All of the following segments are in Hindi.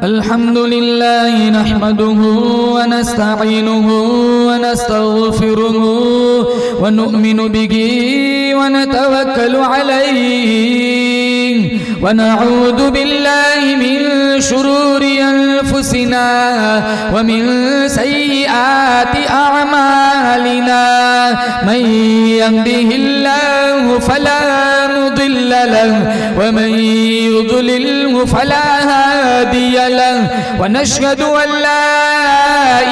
अल्हम्दुलिल्लाह नहमदुहु व नस्तईनुहु व नस्तगफिरुहु व नु'मिनु बिही व नतवक्कलु अलैहि व नऊदु बिल्लाहि मिन शुरूरि अनफुसिना व मिन सय्यिआति अअमालिना मन यहदिहिल्लाहु फला मुदिल्ल लहु व मन युद्लिल्हु फला हादिय लहु व नशहदु अन ला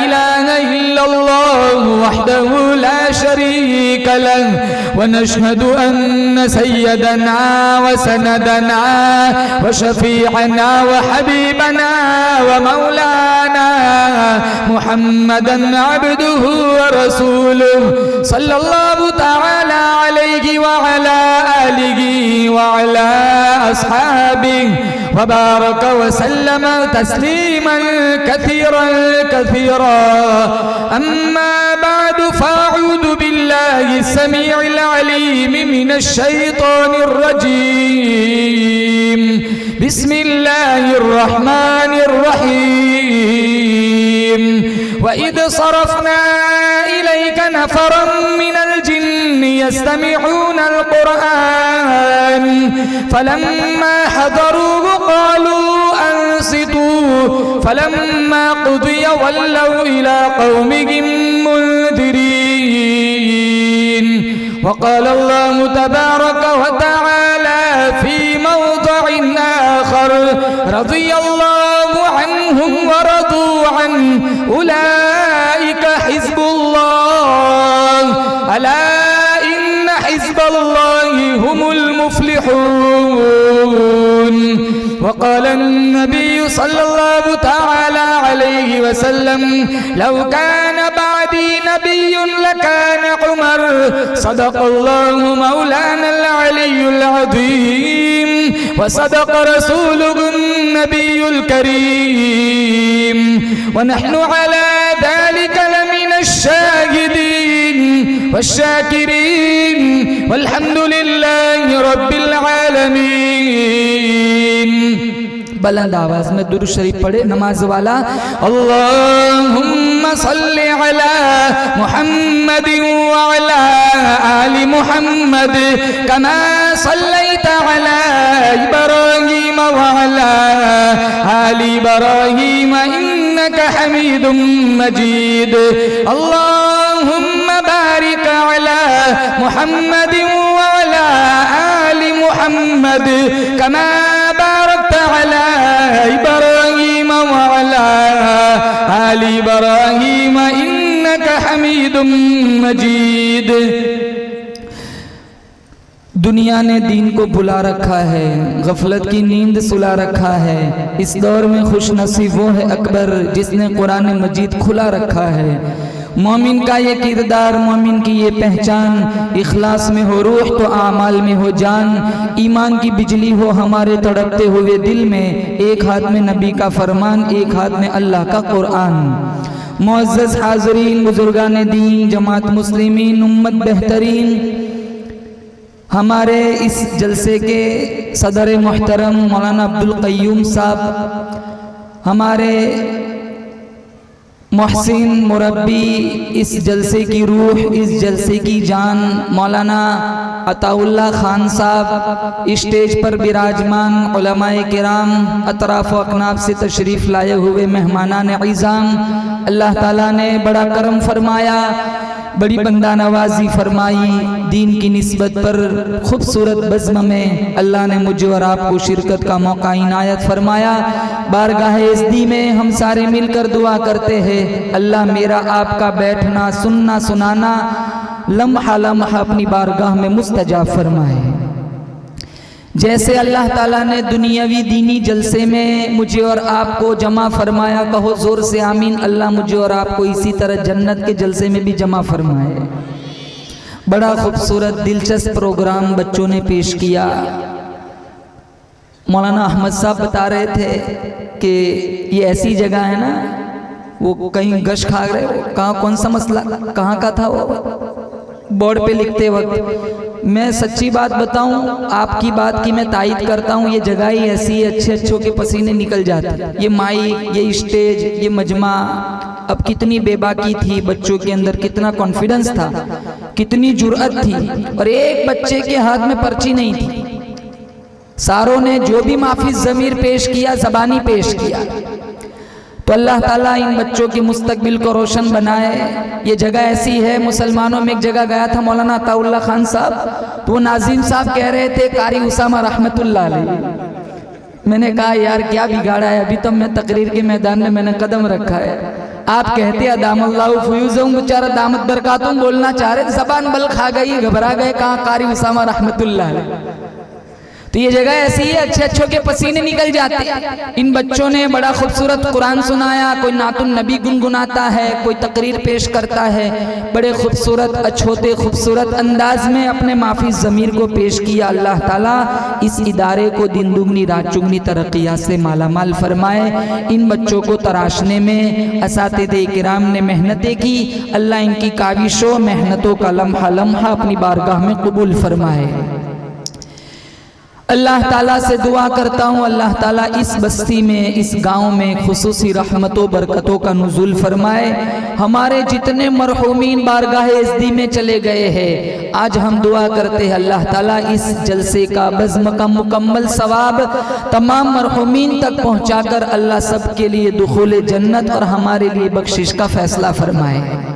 इलाहा इल्लल्लाहु वहदहु ला शरीक लहु व नशहदु अन्न सय्यदना व सनदना व शफीअना व हबीबना व मौलाना मुहम्मदन अब्दुहु व रसूलुहु सल्लल्लाहु तआला अलैहि व अला आलिहि व अला अस्हाबिहि व बारक व सल्लम तस्लीमन कसीरन कसीरा अम्मा बाद फअऊदु बिल्लाहि समीइल अलीम मिनश शैतानिर रजीम बिस्मिल्लाहिर रहमानिर रहीम व इद सरफना इलैका नफरन मिनल जिन्नि यस्तमिऊनल कुरआन फलम्मा हदरूहु क़ालू अंसितू फलम्मा क़ुदिय वल्लौ इला क़ौमिहिम मुन्दिरीन वक़ाल अल्लाहु तबारक व तआला फी मौदिइन आखर रज़ियल्लाहु अन्हुम व रदू अन्हु उलाइका हिज़्बुल्लाह अला इन्न हिज़्बल्लाहि हुमुल मुफ्लिहून वक़ाल अन्नबी सल्लल्लाहु तआला अलैहि वसल्लम लौ कान बअदी नबिय्युन लकान उमर सदक़ल्लाहु मौलानल अलियुल अज़ीम व सदक़ रसूलुहुन नबियुल करीम व नहनु अला ज़ालिका लमिनश शाहिदीन वश्शाकिरीन वल्हम्दुलिल्लाहि रब्बिल आलमीन। बुलंद आवाज में दुरूद शरीफ पढ़े नमाज वाला। अल्लाहुम्मा सल्लि अला मुहम्मद व अला आलि मुहम्मद कमा सल्लैता अला इब्राहीम व अला आलि इब्राहीम इन्नका हमीदुम मजीद। अल्लाहुम्मा बारिक अला मुहम्मद व अला आलि मुहम्मद कमा बारकता अला इब्राहीम व अला आलि इब्राहीम इन्नका हमीदुम मजीद। दुनिया ने दीन को भुला रखा है, गफलत की नींद सुला रखा है। इस दौर में खुश नसीब वो है अकबर जिसने कुरान मजीद खुला रखा है। मोमिन का ये किरदार, मोमिन की ये पहचान, इखलास में हो रूह तो आमाल में हो जान। ईमान की बिजली हो हमारे तड़पते हुए दिल में, एक हाथ में नबी का फरमान, एक हाथ में अल्लाह का कुरान। मुअज़्ज़ज़ हाज़रीन, बुजुर्गान दीन, जमात मुस्लिमीन, उम्मत बेहतरीन, हमारे इस जलसे के सदर मोहतरम मौलाना अब्दुल क़य्यूम साहब, हमारे मोहसिन मुरब्बी, इस जलसे की रूह, इस जलसे की जान, मौलाना अताउल्लाह खान साहब, स्टेज पर विराजमान उलमाए किराम, अतराफ व अकनाब से तशरीफ़ लाए हुए मेहमानान इज़ाम, अल्लाह ताला ने बड़ा करम फरमाया, बड़ी बंदा नवाजी फरमाई। दीन की निस्बत पर खूबसूरत बज़्म में अल्लाह ने मुझे और आपको शिरकत का मौका इनायत फरमाया। बारगाह इज़्दी में हम सारे मिलकर दुआ करते हैं, अल्लाह मेरा आपका बैठना, सुनना, सुनाना लम्हा लम्हा अपनी बारगाह में मुस्तजाब फरमाए। जैसे अल्लाह ताला ने दुनियावी दीनी जलसे में मुझे और आपको जमा फरमाया, कहो ज़ोर से आमीन। अल्लाह मुझे और आपको इसी तरह जन्नत के जलसे में भी जमा फरमाए। बड़ा खूबसूरत दिलचस्प प्रोग्राम बच्चों ने पेश किया। मौलाना अहमद साहब बता रहे थे कि ये ऐसी जगह है ना, वो कहीं गश खा रहे, कहाँ कौन सा मसला कहाँ का था वो बोर्ड पे लिखते वक्त मैं सच्ची बात बताऊं, आपकी बात की मैं तायद करता हूं, ये जगह ही ऐसी है, अच्छे अच्छों के पसीने निकल जाते हैं। ये माइक, ये स्टेज, ये मजमा, अब कितनी बेबाकी थी बच्चों के अंदर, कितना कॉन्फिडेंस था, कितनी जुर्अत थी, और एक बच्चे के हाथ में पर्ची नहीं थी। सारों ने जो भी माफिज ज़मीर पेश किया, ज़बानी पेश किया। तो अल्लाह ताला इन बच्चों के मुस्तकबिल को रोशन बनाए। ये जगह ऐसी है, मुसलमानों में एक जगह गया था मौलाना अताउल्लाह खान साहब, तो वो नाजिम साहब कह रहे थे कारी उसामा रहमतुल्लाह अलैह। मैंने कहा यार क्या बिगाड़ा है, अभी तो मैं तकरीर के मैदान में मैंने कदम रखा है, आप कहते अदामल्लाहु फयूज़हुम, बेचारा दामत बरकातुहुम बोलना चाह रहे, ज़बान बल खा गई, घबरा गए, कहाँ कारी उसामा रहमतुल्लाह अलैह। तो ये जगह ऐसी है, अच्छे अच्छों के पसीने निकल जाते हैं। इन बच्चों ने बड़ा खूबसूरत कुरान सुनाया, कोई नातुन नबी गुनगुनाता है, कोई तकरीर पेश करता है, बड़े खूबसूरत अछोते खूबसूरत अंदाज में अपने माफी ज़मीर को पेश किया। अल्लाह ताला इस इदारे को दिन दुगनी रात चुगनी तरक्कियात से मालामाल फरमाए। इन बच्चों को तराशने में असातिज़े किराम ने मेहनतें की, अल्लाह इनकी काविशों मेहनतों का लम्हा लम्हा अपनी बारगाह में कबूल फरमाए। अल्लाह ताला से दुआ करता हूँ, अल्लाह ताला इस बस्ती में, इस गांव में खुसूसी रहमतों बरकतों का नुज़ुल फरमाए। हमारे जितने मरहूमीन बारगाह इज़्दी में चले गए हैं, आज हम दुआ करते हैं अल्लाह ताला इस जलसे का, बज़्म का मुकम्मल सवाब तमाम मरहूमीन तक पहुँचाकर अल्लाह सब के लिए दुखूल जन्नत और हमारे लिए बख्शिश का फ़ैसला फरमाए।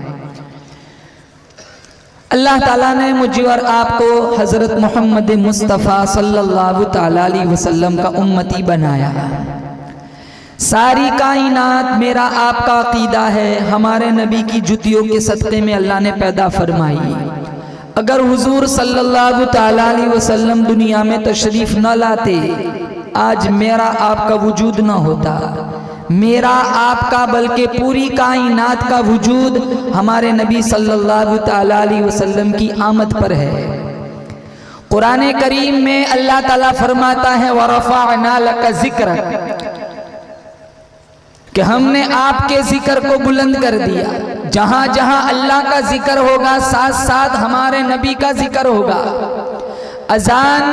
अल्लाह ताला ने मुझे और आपको हज़रत मोहम्मद मुस्तफ़ा सल्लल्लाहु ताला अलैहि वसल्लम का उम्मती बनाया। सारी कायनात मेरा आपका अकीदा है, हमारे नबी की जुतियों के सदक़े में अल्लाह ने पैदा फरमाई। अगर हुजूर सल्लल्लाहु ताला अलैहि वसल्लम दुनिया में तशरीफ़ न लाते, आज मेरा आपका वजूद न होता। मेरा आपका बल्कि पूरी कायनात का वजूद हमारे नबी सल्लल्लाहु ताला अलैहि वसल्लम की आमद पर है। कुरान करीम में अल्लाह ताला फरमाता है वरफ़अना लका ज़िक्रक, कि हमने आपके जिक्र को बुलंद कर दिया। जहां जहां अल्लाह का जिक्र होगा, साथ साथ हमारे नबी का जिक्र होगा। अजान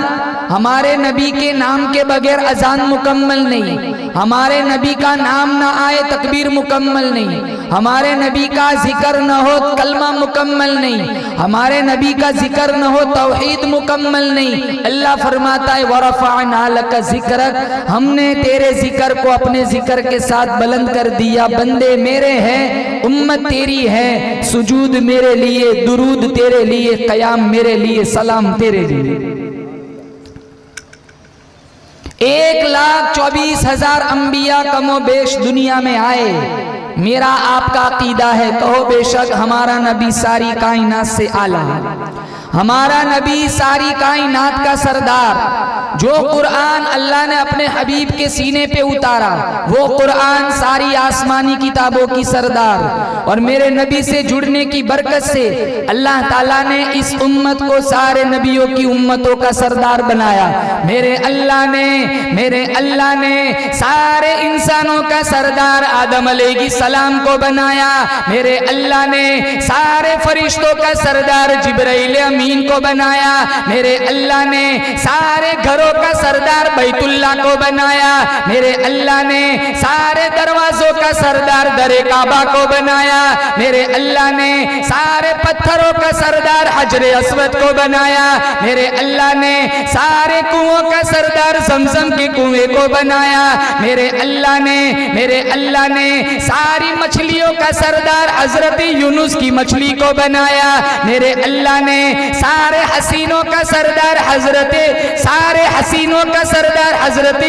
हमारे नबी के नाम के बगैर अजान मुकम्मल नहीं, हमारे नबी का नाम ना आए तकबीर मुकम्मल नहीं, हमारे नबी का जिक्र न हो कलमा मुकम्मल नहीं, हमारे नबी का जिक्र न हो तौहीद मुकम्मल नहीं। अल्लाह फरमाता है वरफ़अना लका ज़िक्रक, हमने तेरे जिक्र को अपने जिक्र के साथ बुलंद कर दिया। बंदे मेरे हैं, उम्मत तेरी है, सुजूद मेरे लिए, दुरूद तेरे लिए, क़याम मेरे लिए, सलाम तेरे लिए। 1,24,000 अंबिया कमो बेश दुनिया में आए, मेरा आपका अकीदा है, कहो बेशक हमारा नबी सारी कायनात से आला, हमारा नबी सारी कायनात का सरदार। जो कुरान अल्लाह ने अपने हबीब के सीने पे उतारा, वो कुरान सारी आसमानी किताबों की सरदार। और मेरे नबी से जुड़ने की बरकत से अल्लाह ताला ने इस उम्मत को सारे नबियों की उम्मतों का सरदार बनाया। मेरे अल्लाह ने सारे इंसानों का सरदार आदम अलैहिस्सलाम को बनाया। मेरे अल्लाह ने सारे फरिश्तों का सरदार जिब्राइल अमीन को बनाया। मेरे अल्लाह ने सारे घरों का सरदार बैतुल्लाह को बनाया। मेरे अल्लाह ने सारे दरवाजों का सरदार दरे काबा को बनाया। मेरे अल्लाह ने सारे पत्थरों का सरदार हजरे अस्वद को बनाया। मेरे अल्लाह ने सारे कुओं का सरदार ज़मज़म के कुएं को बनाया। मेरे अल्लाह ने सारी मछलियों का सरदार हजरत यूनुस की मछली को बनाया। मेरे अल्लाह ने सारे हसीनों का सरदार हजरत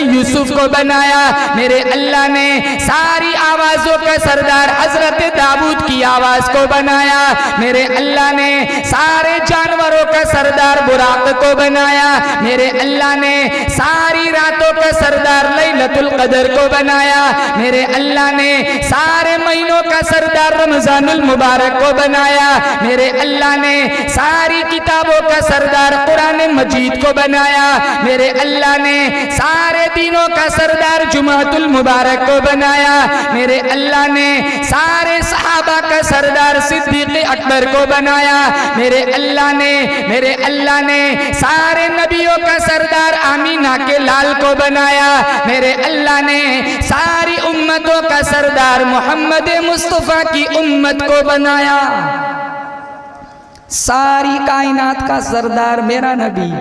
यूसुफ को बनाया। मेरे अल्लाह ने सारी आवाजों का सरदार हजरत दाऊद की आवाज को बनाया। मेरे अल्लाह ने सारे जानवरों का सरदार बुराक को बनाया। मेरे अल्लाह ने सारी रातों का सरदार लैलतुल कदर को बनाया। मेरे अल्लाह ने सारे महीनों का सरदार रमजानुल मुबारक को बनाया। मेरे अल्लाह ने सारी किताबों का सरदार कुरान मजीद को बनाया। मेरे अल्लाह ने सारे दिनों का सरदार जुमातुल मुबारक को बनाया। मेरे मेरे अल्लाह ने सारे सहाबा का सरदार सिद्दीक़ अकबर को बनाया। मेरे अल्लाह ने सारे नबियों का सरदार आमीना के लाल को बनाया। मेरे अल्लाह ने सारी उम्मतों का सरदार मोहम्मद मुस्तफ़ा की उम्मत को बनाया। सारी कायनात का सरदार मेरा नबी।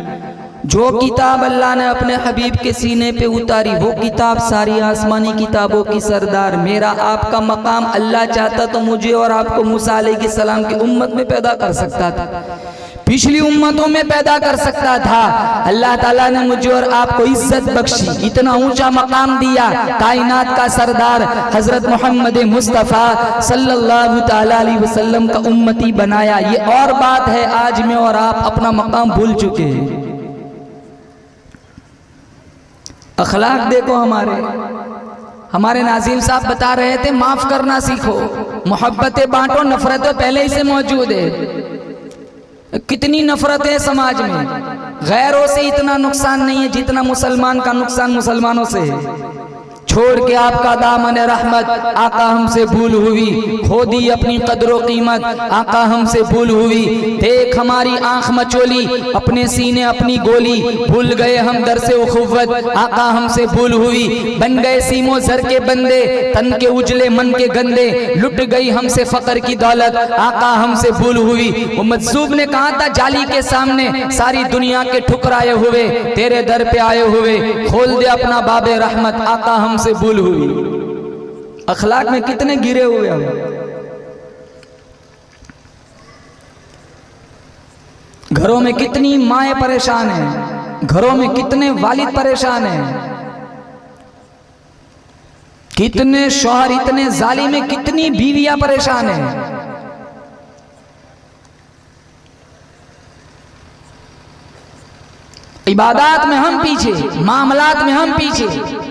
जो किताब अल्लाह ने अपने हबीब के सीने पे उतारी वो किताब सारी आसमानी किताबों की सरदार। मेरा आपका मकाम अल्लाह चाहता तो मुझे और आपको मूसा अलैहिस्सलाम की उम्मत में पैदा कर सकता था, पिछली उम्मतों में पैदा कर सकता था। अल्लाह ताला ने मुझे और आपको इज्जत बख्शी, इतना ऊंचा मकाम दिया। कायनात का सरदार हजरत मोहम्मद मुस्तफ़ा सल्लल्लाहु ताला अलैहि वसल्लम का उम्मती बनाया। ये और बात है, आज मैं और आप अपना मकाम भूल चुके हैं। अखलाक देखो हमारे नाज़िम साहब बता रहे थे, माफ करना सीखो, मोहब्बतें बांटो, नफरतें पहले ही से मौजूद है। कितनी नफरत है समाज में, गैरों से इतना नुकसान नहीं है जितना मुसलमान का नुकसान मुसलमानों से है। छोड़ के आपका दामन रहमत, आका हमसे भूल हुई, खो दी अपनी कदरो कीमत, आका हमसे भूल हुई। देख हमारी आंख मचोली, अपने सीने अपनी गोली, भूल गए हम दर से उखुव्वत, आका हमसे भूल हुई। बन गए सीमो जर के बंदे, तन के उजले मन के गंदे, लुट गई हमसे फकर की दौलत, आका हमसे भूल हुई। वो मजसूब ने कहा था जाली के सामने, सारी दुनिया के ठुकराए हुए तेरे दर पे आए हुए, खोल दे अपना बाबे रहमत, आका हमसे भूल हुई। अखलाक में कितने गिरे हुए हम, घरों में कितनी माएं परेशान हैं, घरों में कितने वालिद परेशान हैं, कितने शौहर इतने जालिम हैं, कितनी बीवियां परेशान हैं। इबादत में हम पीछे, मामलात में हम पीछे।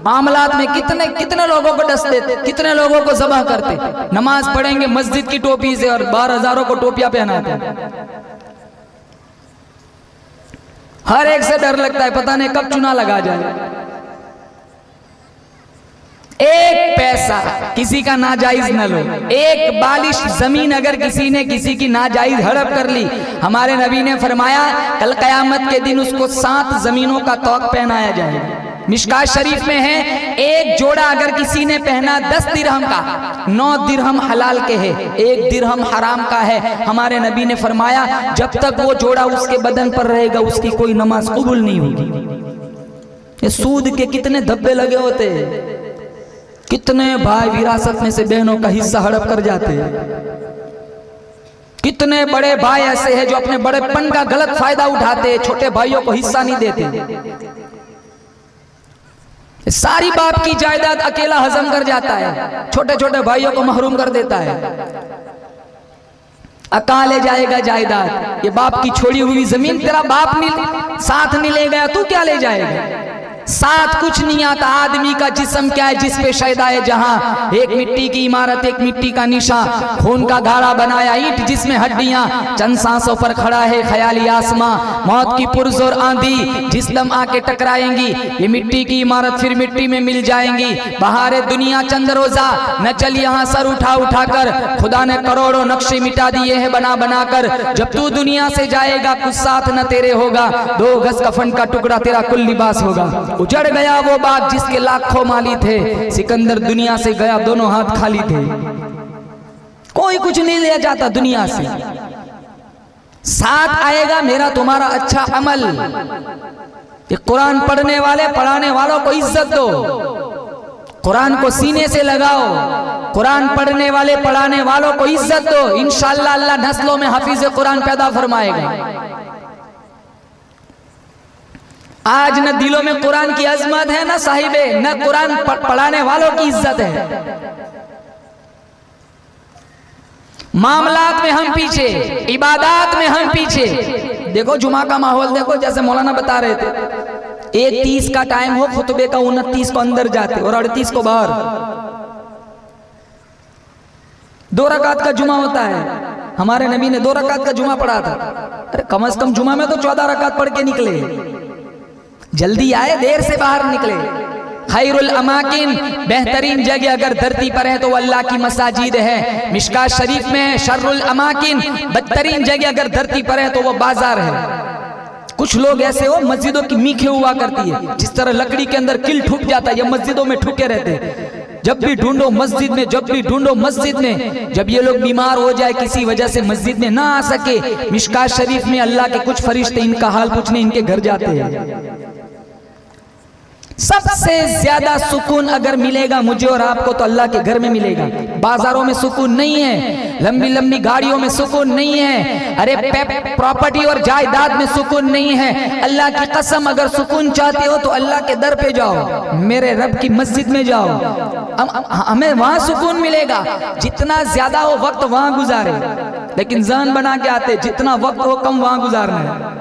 मामलात में कितने लोगों को डस देते, कितने लोगों को ज़बह करते। नमाज पढ़ेंगे मस्जिद की टोपी से और 12,000 को टोपियां पहनाते। हर एक से डर लगता है, पता नहीं कब चुना लगा जाए। एक पैसा किसी का नाजायज न लो, एक बालिश जमीन अगर किसी ने किसी की नाजायज हड़प कर ली, हमारे नबी ने फरमाया कल कयामत के दिन उसको 7 जमीनों का तौक पहनाया जाएगा। मिशकात शरीफ में है, एक जोड़ा अगर किसी ने पहना 10 दिरहम का, 9 दिरहम हलाल के है, 1 दिरहम हराम का है। हमारे नबी ने फरमाया जब तक वो जोड़ा उसके बदन पर रहेगा उसकी कोई नमाज कबूल नहीं होगी। ये सूद के कितने धब्बे लगे होते हैं, कितने भाई विरासत में से बहनों का हिस्सा हड़प कर जाते हैं। कितने बड़े भाई ऐसे हैं जो अपने बड़ेपन का गलत फायदा उठाते हैं, छोटे भाइयों को हिस्सा नहीं देते। सारी बाप की जायदाद अकेला हजम कर जाता है, छोटे छोटे भाइयों को महरूम कर देता है। कहाँ ले जाएगा जायदाद? ये बाप की छोड़ी हुई जमीन तेरा बाप नहीं साथ नहीं ले गया, तू क्या ले जाएगा? साथ कुछ नहीं आता। आदमी का जिस्म क्या है जिस पे शैदा है जहां, एक मिट्टी की इमारत, एक मिट्टी का निशा, खून का गाढ़ा बनाया ईंट जिसमें हड्डियां, चंद सांसों पर खड़ा है ख्याली आसमां, मौत की पुरजोर आंधी जिस दम आके टकराएंगी, ये मिट्टी की इमारत फिर मिट्टी में मिल जाएंगी। बहारे दुनिया चंद रोजा, न चल यहाँ सर उठा उठा कर, खुदा ने करोड़ों नक्शे मिटा दिए हैं बना बना कर। जब तू दुनिया से जाएगा कुछ साथ न तेरे होगा, 2 गज कफन का टुकड़ा तेरा कुल लिबास होगा। उजड़ गया वो बाग जिसके लाखों माली थे, सिकंदर दुनिया से गया दोनों हाथ खाली थे। कोई कुछ नहीं ले जाता दुनिया से, साथ आएगा मेरा तुम्हारा अच्छा अमल। ये कुरान पढ़ने वाले पढ़ाने वालों को इज्जत दो, कुरान को सीने से लगाओ, कुरान पढ़ने वाले पढ़ाने वालों को इज्जत दो। इंशाअल्लाह अल्लाह नस्लों में हाफिज कुरान पैदा फरमाएगा। आज न दिलों में कुरान की अजमत है, न साहिबे, न कुरान पढ़ाने वालों की इज्जत है। मामलात में हम पीछे, इबादत में हम पीछे। देखो जुमा का माहौल देखो, जैसे मौलाना बता रहे थे 1:30 का टाइम हो, खुतबे का 29 को अंदर जाते और 38 को बाहर। 2 रकात का जुमा होता है, हमारे नबी ने 2 रकात का जुमा पढ़ा था। अरे कम से कम जुमा में तो 14 रकात पढ़ के निकले। जल्दी आए, देर से बाहर निकले। खैरुल अमाकिन, बेहतरीन जगह अगर धरती पर है तो वो अल्लाह की मसाजिद है। मिशकात शरीफ में है शर्रुल अमाकिन, बदतरीन जगह अगर धरती पर है तो वो बाजार है। कुछ लोग ऐसे हो मस्जिदों की मीखे हुआ करती है, जिस तरह लकड़ी के अंदर किल ठुक जाता है, ये मस्जिदों में ठुके रहते हैं। जब भी ढूंढो मस्जिद में, जब भी ढूंढो मस्जिद में। जब ये लोग बीमार हो जाए किसी वजह से मस्जिद में ना आ सके, मिशकात शरीफ में अल्लाह के कुछ फरिश्ते इनका हाल पूछने इनके घर जाते हैं। सबसे ज्यादा सुकून अगर मिलेगा मुझे और आपको तो अल्लाह के घर में मिलेगा। बाजारों में सुकून नहीं है, लंबी लंबी गाड़ियों में सुकून नहीं है, अरे प्रॉपर्टी और जायदाद में सुकून नहीं है। अल्लाह की कसम अगर सुकून चाहते हो तो अल्लाह के दर पे जाओ, मेरे रब की मस्जिद में जाओ, हमें वहां सुकून मिलेगा। जितना ज्यादा हो वक्त वहां गुजारे, लेकिन जान बना के आते जितना वक्त हो कम वहां गुजारना है।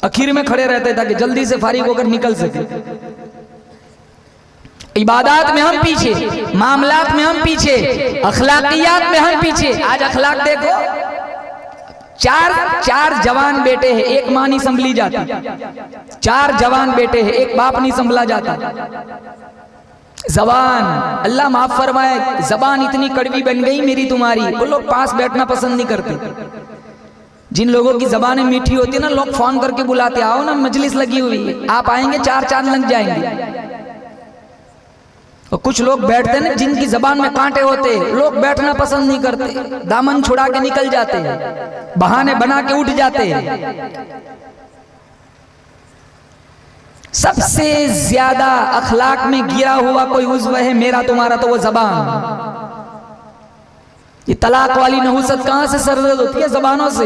आखिर में खड़े रहते ताकि जल्दी से फारिग होकर निकल सके। इबादत में हम पीछे, मामलात में हम पीछे, अखलाकियात में हम पीछे। आज अखलाक देखो, चार जवान बेटे हैं, एक मां नहीं संभली जाती। 4 जवान बेटे हैं, एक बाप नहीं संभला जाता। जबान, अल्लाह माफ फरमाए, जबान इतनी कड़वी बन गई मेरी तुम्हारी, वो लोग पास बैठना पसंद नहीं करते। जिन लोगों की जबानें मीठी होती है ना, लोग फोन करके बुलाते, आओ ना मजलिस लगी हुई है, आप आएंगे 4 चांद लग जाएंगे। और कुछ लोग बैठते हैं ना जिनकी जबान में कांटे होते, लोग बैठना पसंद नहीं करते, दामन छुड़ा के निकल जाते हैं, बहाने बना के उठ जाते हैं। सबसे ज्यादा अखलाक में गिरा हुआ कोई उज़्व है मेरा तुम्हारा तो वो जबान। ये तलाक वाली नहुसत कहां से सरदर्द होती है? जबानों से।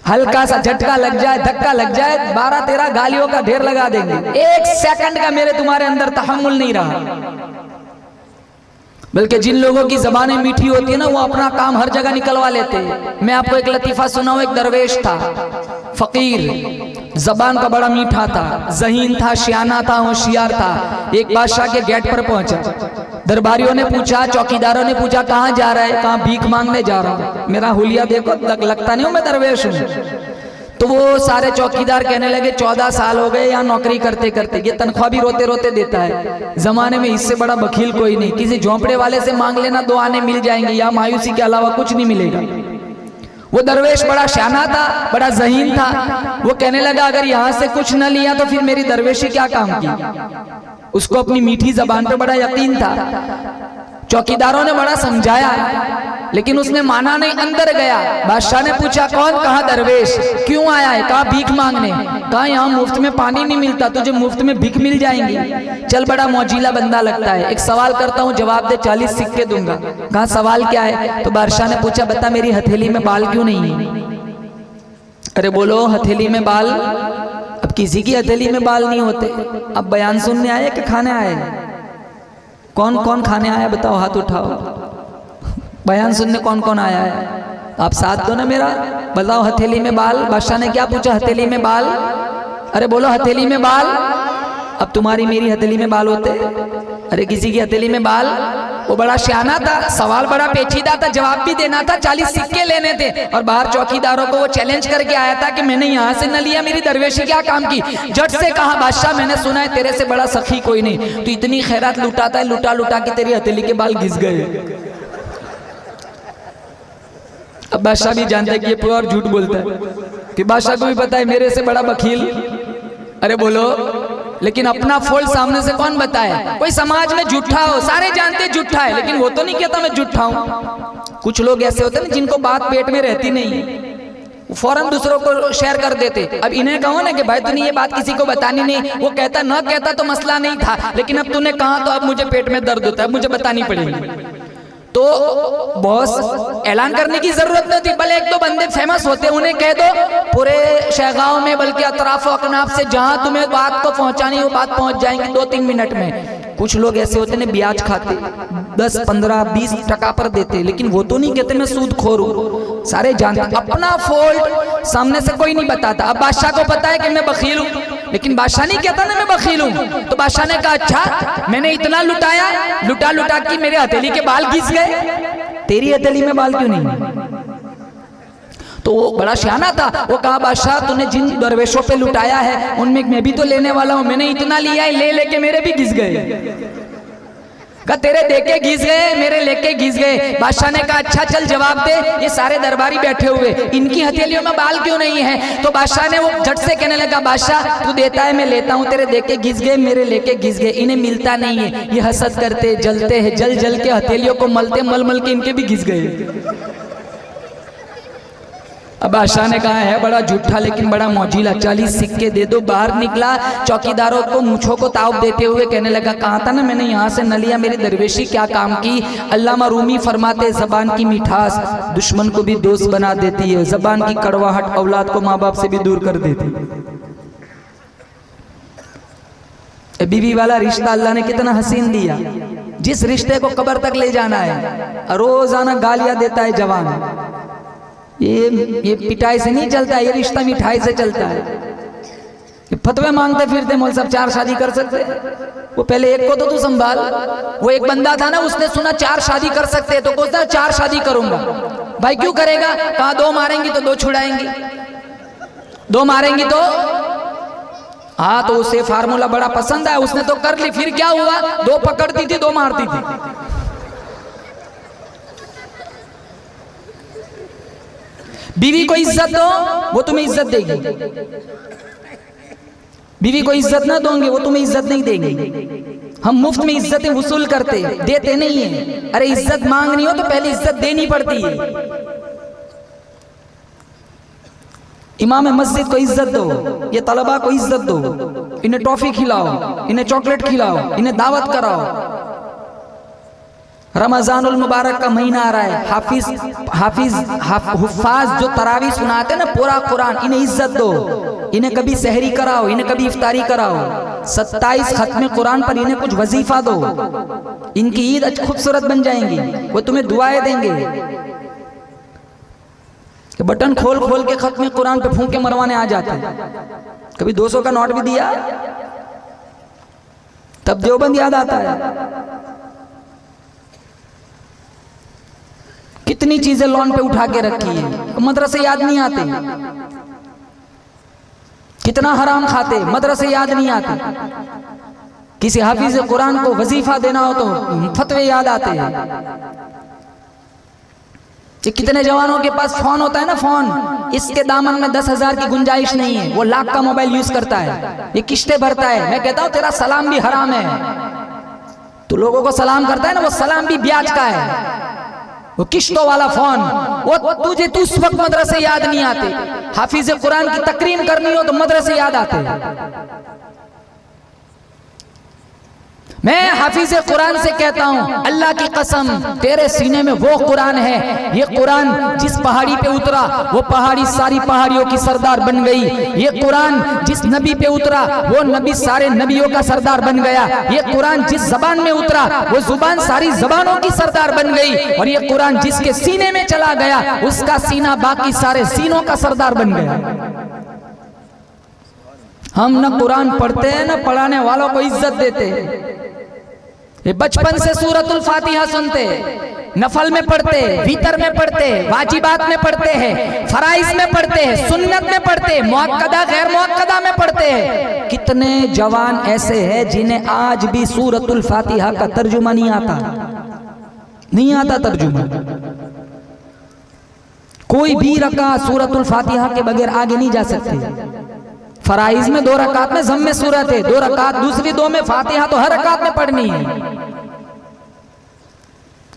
हल्का सा झटका लग जाए, धक्का लग जाए, 12-13 गालियों का ढेर लगा देंगे। 1 सेकंड का मेरे तुम्हारे अंदर तहम्मुल नहीं रहा। बल्कि जिन लोगों की जबानें मीठी होती है ना, वो अपना काम हर जगह निकलवा लेते हैं। मैं आपको एक लतीफा सुनाऊं। एक दरवेश था, फकीर, जबान का बड़ा मीठा था, ज़हीन था, शियाना था, होशियार था। एक बादशाह के गेट पर पहुंचा। दरबारियों ने पूछा, चौकीदारों ने पूछा, कहाँ जा रहा है? कहाँ भीख मांगने जा रहा हूँ। मेरा हुलिया देखो, लगता नहीं हूँ मैं दरवेश हूँ। तो वो सारे चौकीदार कहने लगे 14 साल हो गए यहाँ नौकरी करते करते, ये तनख्वाह भी रोते रोते देता है। जमाने में इससे बड़ा बखील कोई नहीं, किसी झोंपड़े वाले से मांग लेना 2 आने मिल जाएंगे, या मायूसी के अलावा कुछ नहीं मिलेगा। वो दरवेश बड़ा शाना था, बड़ा ज़हीन था। वो कहने लगा अगर यहाँ से कुछ न लिया तो फिर मेरी दरवेशी क्या काम की। उसको अपनी मीठी जबान पे बड़ा यकीन था। चौकीदारों ने बड़ा समझाया, लेकिन उसने माना नहीं, अंदर गया। बादशाह ने पूछा कौन? कहा दरवेश। क्यों आया है? कहा भीख मांगने। कहा यहाँ मुफ्त में पानी नहीं मिलता, तुझे मुफ्त में भीख मिल जाएंगी। चल बड़ा मौजीला बंदा लगता है, एक सवाल करता हूँ जवाब दे, 40 सिक्के दूंगा। कहा सवाल क्या है? तो बादशाह ने पूछा बता मेरी हथेली में बाल क्यों नहीं है? अरे बोलो हथेली में बाल? अब किसी की हथेली में बाल नहीं होते। अब बयान सुनने आए कि खाने आए? कौन कौन खाने आया बताओ, हाथ उठाओ। बयान सुनने कौन कौन आया है? आप साथ दो ना मेरा, बताओ हथेली में बाल। बादशाह ने क्या पूछा? हथेली में बाल? अरे बोलो हथेली में बाल। अब तुम्हारी मेरी हथेली में बाल होते? अरे किसी की हथेली में बाल। वो बड़ा सियाना था, सवाल बड़ा पेचीदा था, जवाब भी देना था, 40 सिक्के लेने थे। और बाहर चौकीदारों को वो चैलेंज करके आया था कि मैंने यहाँ से न लिया, मेरी दरवेशी क्या काम की। जट से कहा बादशाह मैंने सुना है तेरे से बड़ा सखी कोई नहीं, तो इतनी खैरात लुटाता है, लुटा लुटा के तेरी हथेली के बाल घिस गए। अब बादशाह भी जानता है कि ये प्योर झूठ बोलता है, कि बादशाह को भी पता है मेरे से बड़ा बखील। अरे बोलो, लेकिन अपना फॉल्ट सामने से कौन बताए? कोई समाज में झूठा हो, सारे जानते झूठा है, लेकिन वो तो नहीं कहता मैं झूठा हूं। कुछ लोग ऐसे होते हैं ना जिनको बात पेट में रहती नहीं, फौरन दूसरों को शेयर कर देते। अब इन्हें कहो ना कि भाई तूने ये बात किसी को बतानी नहीं, वो कहता न कहता तो मसला नहीं था, लेकिन अब तूने कहा तो अब मुझे पेट में दर्द होता है, मुझे बतानी पड़ेगी। तो बॉस ऐलान करने की जरूरत नहीं थी, भले 1-2 बंदे फेमस होते, उन्हें कह दो पूरे शहगांव में, बल्कि अतराफ अकनाफ से जहां तुम्हें बात को पहुंचानी वो बात पहुंच जाएंगी 2-3 मिनट में। कुछ लोग ऐसे होते हैं ब्याज खाते, 10, 15, 20 टका पर देते, लेकिन वो तो नहीं कहते मैं सूदखोर हूं, सारे जानते। अपना फॉल्ट सामने से कोई नहीं बताता। अब बादशाह को पता है कि मैं बखील हूं, लेकिन बादशाह नहीं कहता ना मैं बखील हूं। तो बादशाह ने कहा अच्छा मैंने इतना लुटाया, लुटा लुटा के मेरे हथेली के बाल घिस गए, तेरी हथेली में बाल क्यों नहीं? तो तो वो बड़ा सियाना था, वो कहा बादशाह तूने जिन दरवेशों पे लुटाया है उनमें मैं भी तो लेने वाला हूं, मैंने इतना लिया है, ले लेके मेरे भी घिस गए। कहा तेरे देके घिस गए, मेरे लेके घिस गए। बादशाह ने कहा अच्छा चल जवाब दे, ये सारे दरबारी बैठे हुए इनकी हथेलियों में बाल क्यों नहीं है? तो बादशाह ने वो झट से कहने लगा बादशाह तू देता है मैं लेता हूं, तेरे देके घिस गए, मेरे लेके घिस गए, इन्हें मिलता नहीं है, ये हसद करते जलते हैं, जल जल के हथेलियों को मलते मल मल के इनके भी घिस गए। अब बादशाह ने कहा है बड़ा झूठा लेकिन बड़ा मौजीला, 40 सिक्के दे दो। बाहर निकला, चौकीदारों को मूंछों को ताव देते हुए कहने लगा कहा था ना मैंने यहाँ से न लिया, मेरी दरवेशी क्या काम की। अल्लामा रूमी फरमाते जबान की मिठास दुश्मन को भी दोस्त बना देती है, जबान की कड़वाहट औलाद को माँ बाप से भी दूर कर देती है। बीवी वाला रिश्ता अल्लाह ने कितना हसीन दिया, जिस रिश्ते को कब्र तक ले जाना है, रोजाना गालियां देता है जवान। ये पिटाई से नहीं चलता है, ये रिश्ता मिठाई से चलता है। फतवे मांगते फिरते मौलवी साहब 4 शादी कर सकते, वो पहले एक को तो तू संभाल। वो एक बंदा था ना, उसने सुना 4 शादी कर सकते हैं तो सोचता 4 शादी करूंगा। भाई क्यों करेगा? कहा 2 मारेंगी तो 2 छुड़ाएंगी, 2 मारेंगी तो हाँ, तो उसे फार्मूला बड़ा पसंद आया, उसने तो कर ली। फिर क्या हुआ? 2 पकड़ती थी 2 मारती थी। बीवी को इज्जत दो वो तुम्हें इज्जत देगी, बीवी को इज्जत ना दोगे वो तुम्हें इज्जत नहीं देगी। हम मुफ्त में इज्जतें वसूल करते देते नहीं है। अरे इज्जत मांगनी हो तो पहले इज्जत देनी पड़ती है। इमाम मस्जिद को इज्जत दो, ये तलबा को इज्जत दो, इन्हें टॉफी खिलाओ, इन्हें चॉकलेट खिलाओ, इन्हें दावत कराओ। रमजानुल मुबारक का महीना आ रहा है, हुफ्फाज जो तरावी सुनाते ना पूरा कुरान, इन्हें इज्जत दो, इन्हें कभी सहरी कराओ, इन्हें कभी इफ्तारी कराओ। 27 खत्म कुरान पर इन्हें कुछ वजीफा दो, इनकी ईद खूबसूरत बन जाएंगी, वो तुम्हें दुआएं देंगे। बटन खोल खोल के खत्म कुरान पे फूंके मरवाने आ जाते हैं। कभी 200 का नोट भी दिया तब देवबंद याद आता है। कितनी चीजें लॉन पे उठा के रखी है, मदरसे याद नहीं आते। कितना हराम खाते, मदरसे याद नहीं आते। किसी हाफिज कुरान को वजीफा देना हो तो फतवे याद आते हैं। कितने जवानों के पास फोन होता है ना, फोन, इसके दामन में 10,000 की गुंजाइश नहीं है, वो लाख का मोबाइल यूज करता है, ये किस्तें भरता है। मैं कहता हूं तेरा सलाम भी हराम है। तो लोगों को सलाम करता है ना, वो सलाम भी ब्याज का है, वो किश्तों वाला फोन। वो तुझे तो उस वक्त मदरसे याद नहीं आते। हाफिज कुरान की तकरीम करनी हो तो मदरसे याद आते। मैं हाफिज कुरान से कहता हूं अल्लाह की कसम तेरे सीने में वो कुरान है, ये कुरान जिस पहाड़ी पे उतरा वो पहाड़ी सारी पहाड़ियों की सरदार बन गई। ये कुरान जिस नबी पे उतरा वो नबी सारे नबियों का सरदार बन गया। ये कुरान जिस जबान में उतरा वो जुबान सारी जबानों की सरदार बन गई। और ये कुरान जिसके सीने में चला गया उसका सीना बाकी सारे सीनों का सरदार बन गया। हम न कुरान पढ़ते हैं न पढ़ाने वालों को इज्जत देते। ये बचपन से सूरतुल फातिहा सुनते, नफल में पढ़ते, वितर में पढ़ते, वाजिबात में पढ़ते हैं, फराइज में पढ़ते हैं, सुन्नत में पढ़ते हैं, मुअक्कदा गैर मुअक्कदा में पढ़ते हैं। कितने जवान ऐसे हैं जिन्हें आज भी सूरतुल फातिहा का तर्जुमा नहीं आता, नहीं आता तर्जुमा। कोई भी रकात सूरतुल फातिहा के बगैर आगे नहीं जा सकते। फराइज में 2 रकात में ज़म्मे सूरत है, 2 रकात दूसरी 2 में फातिहा तो हर रकात में पढ़नी है।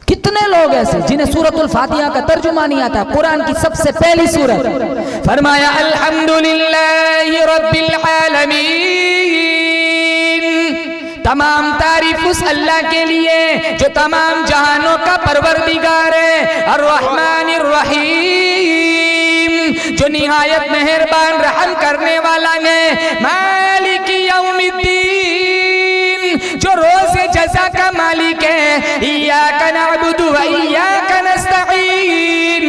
कितने लोग ऐसे जिन्हें सूरतुल फातिहा का तर्जुमा नहीं आता। कुरान की सबसे पहली सूरत फरमाया अल्हम्दुलिल्लाहि रब्बिल आलमीन, तमाम तारीफ उस अल्लाह के लिए जो तमाम जहानों का परवरदिगार है, अर्रहमानिर रहीम, जो निहायत मेहरबान रहम करने वाला है, मालिकी यौमिद्दीन, जो रोज़ जज़ा का मालिक है, इय्याका नअबुदु व इय्याका नस्तईन,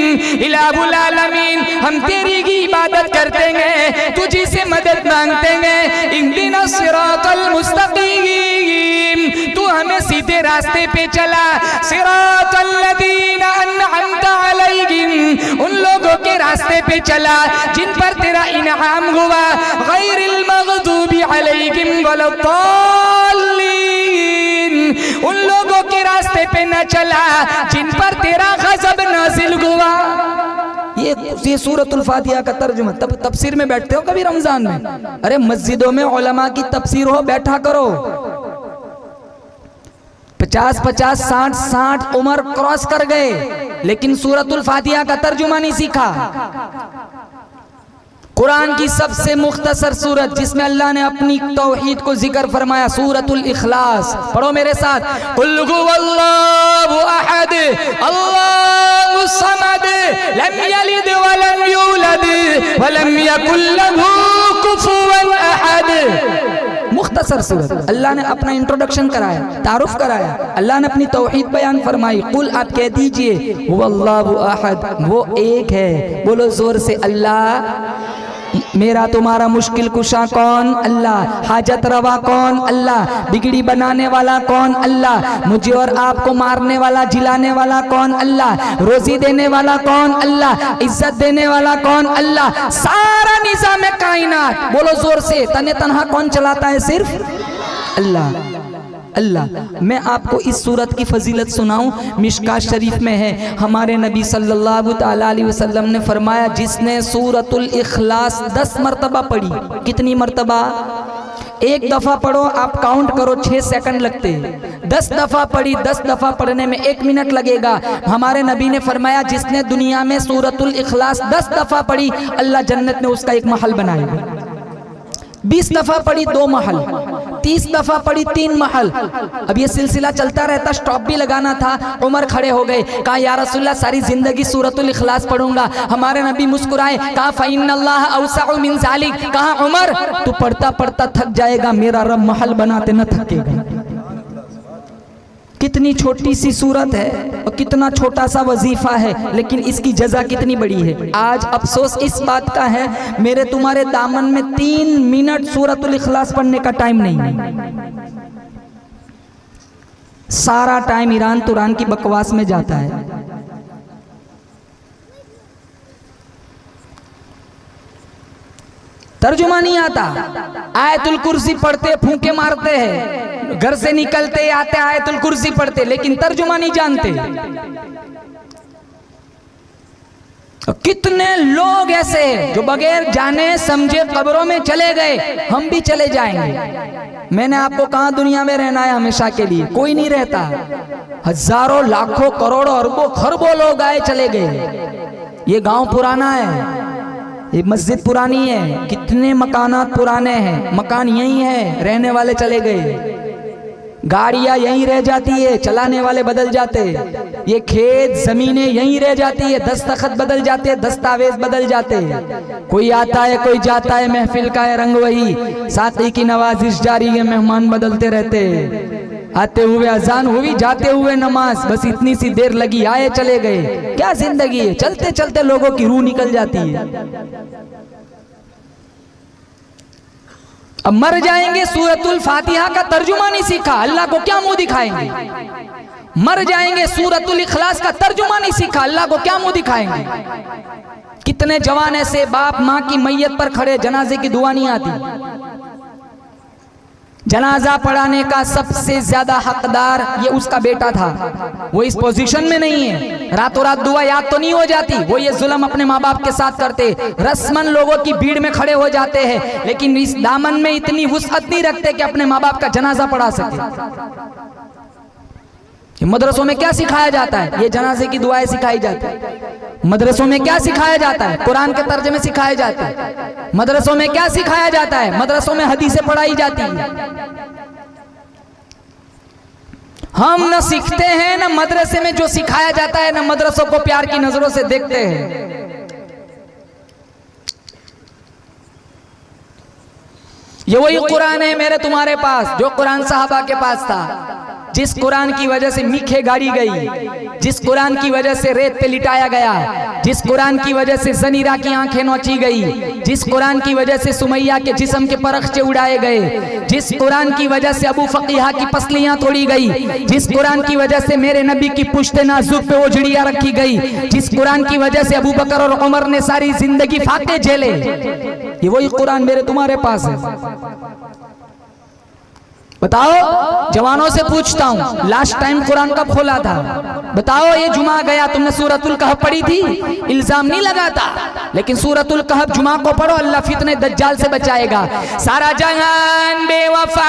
इलाहुल आलमीन, हम तेरी ही इबादत करते हैं, तुझी से मदद मांगते हैं। इहदिना सिरातल मुस्तकीम, तू हमें सीधे रास्ते पे चला। सिरातल लदीना अनअमता अलैहिम, उन लोगों लोगों के रास्ते पे चला जिन पर तेरा इनाम हुआ, गैरिल मग़दूबी अलैहिम वलद्दाल्लीन, उन लोगों के रास्ते पे न चला जिन पर तेरा गज़ब नाज़िल हुआ। ये सूरतुल फातिहा का तर्जुमा। तब तफसीर में बैठते हो कभी रमजान में? अरे मस्जिदों में उलमा की तफसीर हो, बैठा करो। 50-50, 60-60 उम्र क्रॉस कर गए, लेकिन सूरतुल फातिहा का तर्जुमा नहीं सीखा। कुरान की सबसे मुख्तसर सूरत जिसमें अल्लाह ने अपनी तौहीद को जिक्र फरमाया, सूरतुल इखलास। पढ़ो मेरे साथ, कुल हुवल्लाहु अहद अल्लाहु समद लम यलिद वलम यूलद वलम यकुल लहू कुफुवन अहद। मुख्तसर सूरत। अल्लाह ने अपना इंट्रोडक्शन कराया, तारुफ कराया, अल्लाह ने अपनी तौहीद बयान फरमाई। कुल आप कह दीजिए हुवल्लाहु अहद, वो एक है। बोलो जोर से, अल्लाह। मेरा तुम्हारा मुश्किल कुशा कौन? अल्लाह। हाजत रवा कौन? अल्लाह। बिगड़ी बनाने वाला कौन? अल्लाह। मुझे और आपको मारने वाला, जिलाने वाला कौन? अल्लाह। रोजी देने वाला कौन? अल्लाह। इज्जत देने वाला कौन? अल्लाह। सारा निज़ाम कायनात, बोलो जोर से, तने तन्हा कौन चलाता है? सिर्फ अल्लाह। अल्लाह। मैं आपको इस सूरत की फजीलत सुनाऊं, मिशकात शरीफ में है। हमारे नबी सल्लल्लाहु तआला अलैहि वसल्लम ने फरमाया, जिसने सूरतुल इखलास 10 मरतबा पढ़ी। कितनी मरतबा? एक दफा पढ़ो, आप काउंट करो, 6 सेकंड लगते हैं। 10 दफा पढ़ी, 10 दफा पढ़ने में 1 मिनट लगेगा। हमारे नबी ने फरमाया, जिसने दुनिया में सूरतुल इखलास 10 दफा पढ़ी, अल्लाह जन्नत में उसका एक महल बनाएगा। 20 दफा पढ़ी, 2 महल। 30 दफा पढ़ी, 3 महल। अब ये सिलसिला चलता रहता, स्टॉप भी लगाना था। उमर खड़े हो गए, कहा या रसूलल्लाह सारी जिंदगी सूरतुल इखलास पढ़ूंगा। हमारे नबी मुस्कुराए, कहा फ़इन्नल्लाह औसअ मिन ज़ालिक। कहा उमर तू पढ़ता पढ़ता थक जाएगा, मेरा रब महल बनाते न थकेगा। कितनी छोटी सी सूरत है और कितना छोटा सा वजीफा है, लेकिन इसकी जजा कितनी बड़ी है। आज अफसोस इस बात का है, मेरे तुम्हारे दामन में 3 मिनट सूरतुल इखलास पढ़ने का टाइम नहीं है। सारा टाइम ईरान तुरान की बकवास में जाता है। तर्जुमा नहीं आता। आयतुल कुर्सी पढ़ते, फूंके मारते हैं, घर से निकलते आते आयतुल कुर्सी पढ़ते, लेकिन तर्जुमा नहीं जानते। कितने लोग ऐसे हैं जो बगैर जाने समझे कब्रों में चले गए। हम भी चले जाएंगे। मैंने आपको कहा दुनिया में रहना है हमेशा के लिए? कोई नहीं रहता। हजारों लाखों करोड़ों अरबों खरबों लोग आए चले गए। ये गांव पुराना है, ये मस्जिद पुरानी है, कितने मकानात पुराने हैं, मकान यही है, रहने वाले चले गए। गाड़ियां यहीं रह जाती है, चलाने वाले बदल जाते। ये खेत जमीनें यहीं रह जाती है, दस्तखत बदल जाते, दस्तावेज बदल जाते। कोई आता है कोई जाता है, महफिल का है रंग वही, साथी की नवाजिश जारी है, मेहमान बदलते रहते। आते हुए अजान हुई, जाते हुए नमाज, बस इतनी सी देर लगी, आए चले गए। क्या जिंदगी है, चलते चलते लोगों की रूह निकल जाती है। अब मर जाएंगे, सूरतुल फातिहा का तर्जुमा नहीं सीखा, अल्लाह को क्या मुंह दिखाएंगे। मर जाएंगे, सूरतुल इखलास का तर्जुमा नहीं सीखा, अल्लाह को क्या मुंह दिखाएंगे। कितने जवान ऐसे बाप माँ की मैयत पर खड़े, जनाजे की दुआ नहीं आती। जनाजा पढ़ाने का सबसे ज्यादा हकदार ये उसका बेटा था। वो इस पोजीशन में नहीं है, रातों रात दुआ याद तो नहीं हो जाती। वो ये जुल्म अपने माँ बाप के साथ करते, रस्मन लोगों की भीड़ में खड़े हो जाते हैं, लेकिन इस दामन में इतनी वुसअत नहीं रखते कि अपने माँ बाप का जनाजा पढ़ा सके। मदरसों में क्या सिखाया जाता है? ये जनाजे की दुआएं सिखाई जाती है। मदरसों में क्या सिखाया जाता है? कुरान के तर्जुमे सिखाए जाते हैं। मदरसों में क्या सिखाया जाता है? मदरसों में हदीसें पढ़ाई जाती है। हम न सीखते हैं, न मदरसे में जो सिखाया जाता है, न मदरसों को प्यार की नजरों से देखते हैं। ये वही कुरान है मेरे तुम्हारे पास, जो कुरान साहबा के पास था। जिस कुरान की वजह से मीखे गाड़ी गई, जिस कुरान की वजह से रेत पे लिटाया गया, जिस कुरान की वजह से जनीरा की आंखें नोची गई, जिस कुरान की वजह से सुमैया के जिस्म के परखचे उड़ाए गए, जिस कुरान की वजह से अबू फकीहा की पसलियां तोड़ी गई, जिस कुरान की वजह से मेरे नबी की पुश्ते नाजुक पे ओझड़ियां रखी गई, जिस कुरान की वजह से अबू बकर और उमर ने सारी जिंदगी फाके झेले, ये वही कुरान मेरे तुम्हारे पास है। बताओ, जवानों से पूछता हूँ, लास्ट टाइम कुरान कब खोला था? बताओ, ये जुमा गया तुमने सूरतुल कहफ पढ़ी थी? इल्जाम नहीं लगाता, लेकिन सूरतुल कहफ जुमा को पढ़ो, अल्लाह फितने दज्जाल से बचाएगा। सारा जहान बेवफा,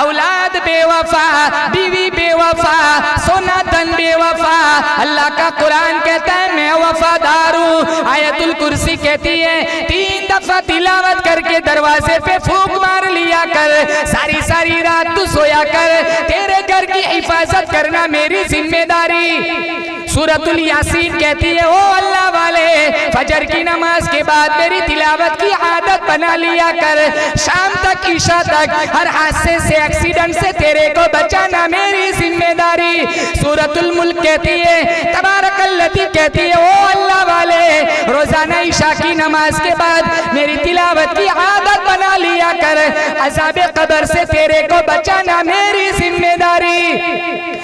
औलाद बेवफा, बीवी बेवफा, सोना धन बेवफा, अल्लाह का कुरान कहता है मैं वफादार हूँ। आयतुल कुर्सी कहती है 3 दफा तिलावत करके दरवाजे पे फूंक मार लिया कर, सारी सारी रात तू सोया कर, तेरे घर की हिफाजत करना मेरी जिम्मेदारी। सूरतुल यासीन कहती है ओ अल्लाह वाले, फजर की नमाज के बाद मेरी तिलावत की आदत बना लिया कर, शाम तक ईशा तक हर हादसे से एक्सीडेंट से तेरे को बचाना मेरी जिम्मेदारी। सूरतुल मुल्क कहती है, तबारकल्लती कहती है ओ अल्लाह वाले, रोजाना ईशा की नमाज के बाद मेरी तिलावत की आदत बना लिया कर, अज़ाबे कब्र से तेरे को बचाना मेरी जिम्मेदारी।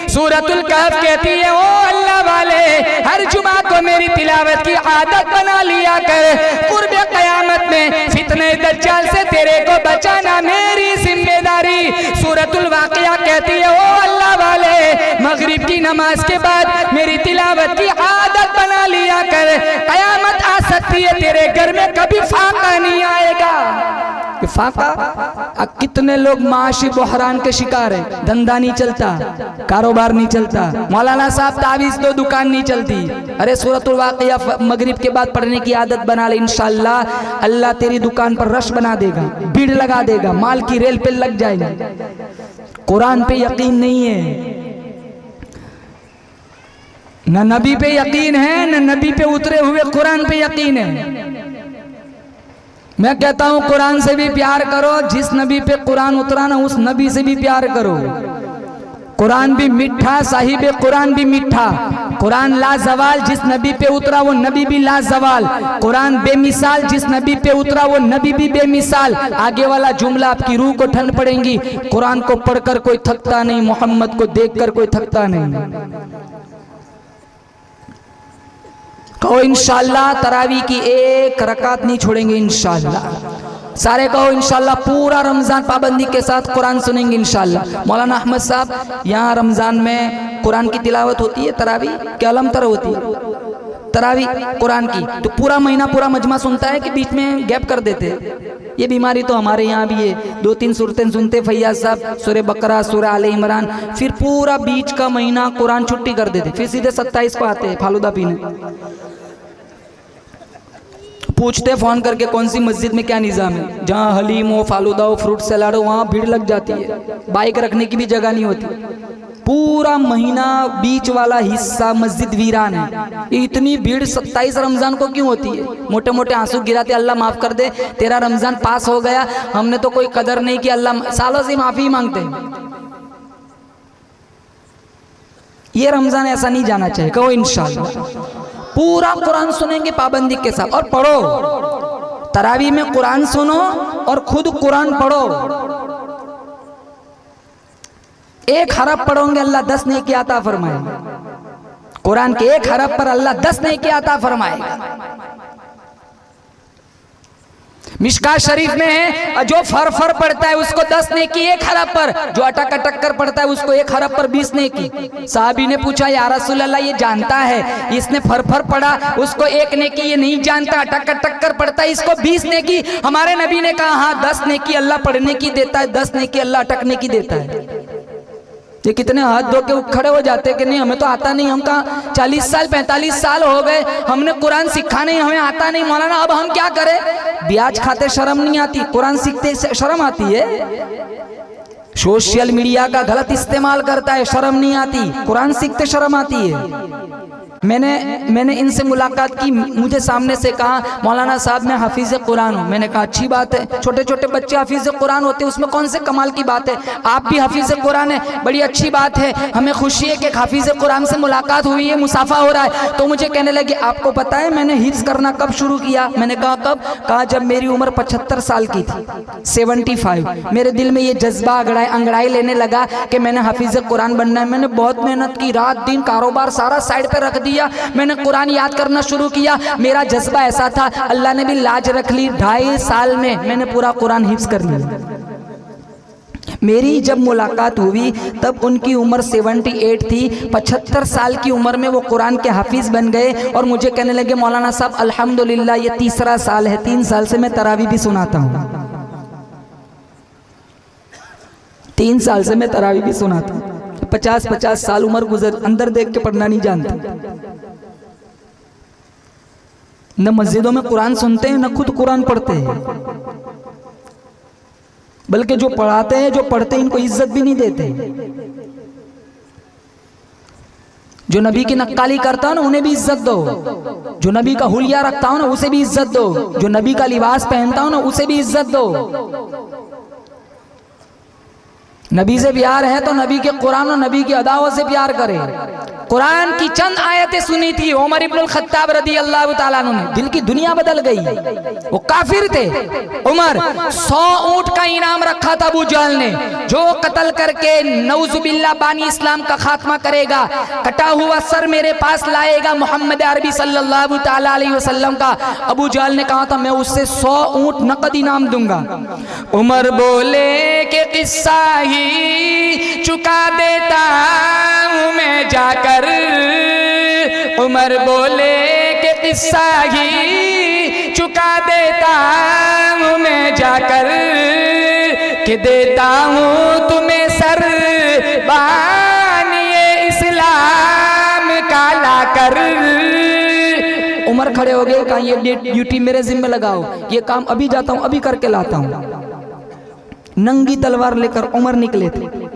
सूरतुल कहफ कहती है ओ अल्लाह वाले, हर जुमा को मेरी तिलावत की आदत बना लिया कर, कुर्बे क़यामत में फितने दज्जाल से तेरे को बचाना मेरी जिम्मेदारी। सूरतुल वाक़िया कहती है ओ अल्लाह वाले, मगरिब की नमाज के बाद मेरी तिलावत की आदत बना लिया कर, क़यामत आ सकती है तेरे घर में कभी फाका नहीं आएगा। फाका, कितने लोग माशी बहरान के शिकार है, धंधा नहीं चलता, कारोबार नहीं चलता, मौलाना साहब तावीज़ दो दुकान नहीं चलती। अरे सूरतुल वाक़िया मगरिब के बाद पढ़ने की आदत बना ले, इंशाअल्लाह अल्लाह तेरी दुकान पर रश बना देगा, भीड़ लगा देगा, माल की रेल पे लग जाएगा। कुरान पे यकीन नहीं है, न नबी पे यकीन है, न नबी पे उतरे हुए कुरान पे यकीन है। मैं कहता हूं कुरान से भी प्यार करो, जिस नबी पे कुरान उतरा ना उस नबी से भी प्यार करो। कुरान भी मीठा, साहिबे कुरान भी मीठा, कुरान लाजवाल, जिस नबी पे उतरा वो नबी भी लाजवाल, कुरान बेमिसाल, जिस नबी पे उतरा वो नबी भी बेमिसाल। आगे वाला जुमला आपकी रूह को ठंड पड़ेगी, कुरान को पढ़कर कोई थकता नहीं, मोहम्मद को देखकर कोई थकता नहीं। कहो इंशाअल्लाह तरावी की एक रकात नहीं छोड़ेंगे, इंशाअल्लाह सारे कहो इंशाअल्लाह पूरा रमजान पाबंदी के साथ कुरान सुनेंगे इंशाअल्लाह। मौलाना अहमद साहब, यहाँ रमजान में कुरान की तिलावत होती है, तरावी क्या अलमतर होती है तरावी कुरान की, तो पूरा महीना पूरा मजमा सुनता है कि बीच में गैप कर देते हैं। ये बीमारी तो हमारे यहाँ भी है, 2-3 सूरतें सुनते फैयाज साहब, सूरह बकरा, सूरह आले इमरान, फिर पूरा बीच का महीना कुरान छुट्टी कर देते, फिर सीधे 27 को आते हैं फालूदा पीने। पूछते फोन करके कौन सी मस्जिद में क्या निज़ाम है, जहाँ हलीम हो, फालूदा हो, फ्रूट सलाड हो, वहाँ भीड़ लग जाती है, बाइक रखने की भी जगह नहीं होती। पूरा महीना बीच वाला हिस्सा मस्जिद वीरान है। इतनी भीड़ 27 रमजान को क्यों होती है? मोटे मोटे आंसू गिराते, अल्लाह माफ़ कर दे, तेरा रमजान पास हो गया, हमने तो कोई कदर नहीं की, अल्लाह सालों से माफ़ी मांगते हैं। ये रमजान ऐसा नहीं जाना चाहिए। कहो इंशाअल्लाह पूरा कुरान सुनेंगे पाबंदी के साथ, और पढ़ो तरावी में कुरान सुनो और खुद कुरान पढ़ो। 1 हरफ पढ़ोगे अल्लाह 10 नेकी अता फरमाएगा। कुरान के 1 हरफ पर अल्लाह 10 नेकी अता फरमाएगा। मिशका शरीफ में है, जो फर फर पढ़ता है उसको 10 नेकी 1 हरफ पर, जो अटक अटक कर पढ़ता है उसको 1 हरफ पर 20 नेकी। साहबी ने पूछा या रसूल अल्लाह, ये जानता है इसने फर फर पढ़ा उसको 1 नेकी, ये नहीं जानता अटक अटक कर पढ़ता है इसको 20 नेकी। हमारे नबी ने कहा हाँ 10 नेकी अल्लाह पढ़ने की देता है, 10 नेकी अल्लाह अटकने की देता है। ये कितने हाथ धो के खड़े हो जाते कि नहीं हमें तो आता नहीं, हम कहाँ 40 साल 45 साल हो गए, हमने कुरान सीखा नहीं, हमें आता नहीं। मौलाना अब हम क्या करें? ब्याज खाते शर्म नहीं आती, कुरान सीखते शर्म आती है। सोशल मीडिया का गलत इस्तेमाल करता है, शर्म नहीं आती, कुरान सीखते शर्म आती है। मैंने इनसे मुलाकात की, मुझे सामने से कहा मौलाना साहब मैं हाफिज कुरान हूँ। मैंने कहा अच्छी बात है, छोटे छोटे बच्चे हाफिज कुरान होते हैं, उसमें कौन से कमाल की बात है, आप भी हाफिज कुरान है, बड़ी अच्छी बात है, हमें खुशी है कि हाफिज कुरान से मुलाकात हुई है, मुसाफा हो रहा है। तो मुझे कहने लगे आपको पता है मैंने हिफ्ज करना कब शुरू किया? मैंने कहा कब? कहा जब मेरी उम्र 75 साल की थी, 75। मेरे दिल में ये जज्बा अंगड़ाई लेने लगा कि मैंने हाफिज कुरान बनना है। मैंने बहुत मेहनत की, रात दिन कारोबार सारा साइड पे रख दिया, मैंने कुरान याद करना शुरू किया। मेरा जज्बा ऐसा था, अल्लाह ने भी लाज रख ली, 2.5 साल में मैंने पूरा कुरान हिफ्ज कर लिया। मेरी जब मुलाकात हुई तब उनकी उम्र 78 थी, 75 साल की उम्र में वो कुरान के हाफिज बन गए और मुझे कहने लगे मौलाना साहब अल्हम्दुलिल्लाह ये 3रा साल है, 3 साल से मैं तरावी भी सुनाता हूँ, 3 साल से मैं तरावी भी सुनाता हूँ। 50 साल उम्र गुजर, अंदर देख के पढ़ना नहीं जानते, न मस्जिदों में कुरान सुनते हैं न खुद कुरान पढ़ते हैं, बल्कि जो पढ़ाते हैं जो पढ़ते हैं इनको इज्जत भी नहीं देते। जो नबी की नक्काली करता हो ना उन्हें भी इज्जत दो, जो नबी का हुलिया रखता हो ना उसे भी इज्जत दो, जो नबी का लिबास पहनता हो ना उसे भी इज्जत दो। नबी से प्यार है तो नबी के कुरान और नबी की अदाओं से प्यार करें। कुरान की चंद आयतें सुनी थी उमर इब्नुल खत्ताब रदी अल्लाह ताला अन्हु ने, दिल की दुनिया बदल गई। वो काफिर थे उमर, 100 ऊंट का इनाम रखा था अबू जहल ने, जो कत्ल करके नऊजुबिल्लाह बानी इस्लाम का खात्मा करेगा, कटा हुआ सर मेरे पास लाएगा मोहम्मद अरबी सल्लल्लाहु ताला अलैहि वसल्लम का। अबू जहल ने कहा था मैं उससे 100 ऊंट नकद इनाम दूंगा। उमर बोले कि किस्सा ही चुका देता हूं मैं जाकर, उमर बोले कि किस्सा ही चुका देता हूं मैं जाकर, कि देता हूं तुम्हें सर बानिए इस्लाम का लाकर। उमर खड़े हो गए, कहा ये ड्यूटी मेरे जिम्मे लगाओ, ये काम अभी जाता हूं अभी करके लाता हूं। नंगी तलवार लेकर उमर निकले थे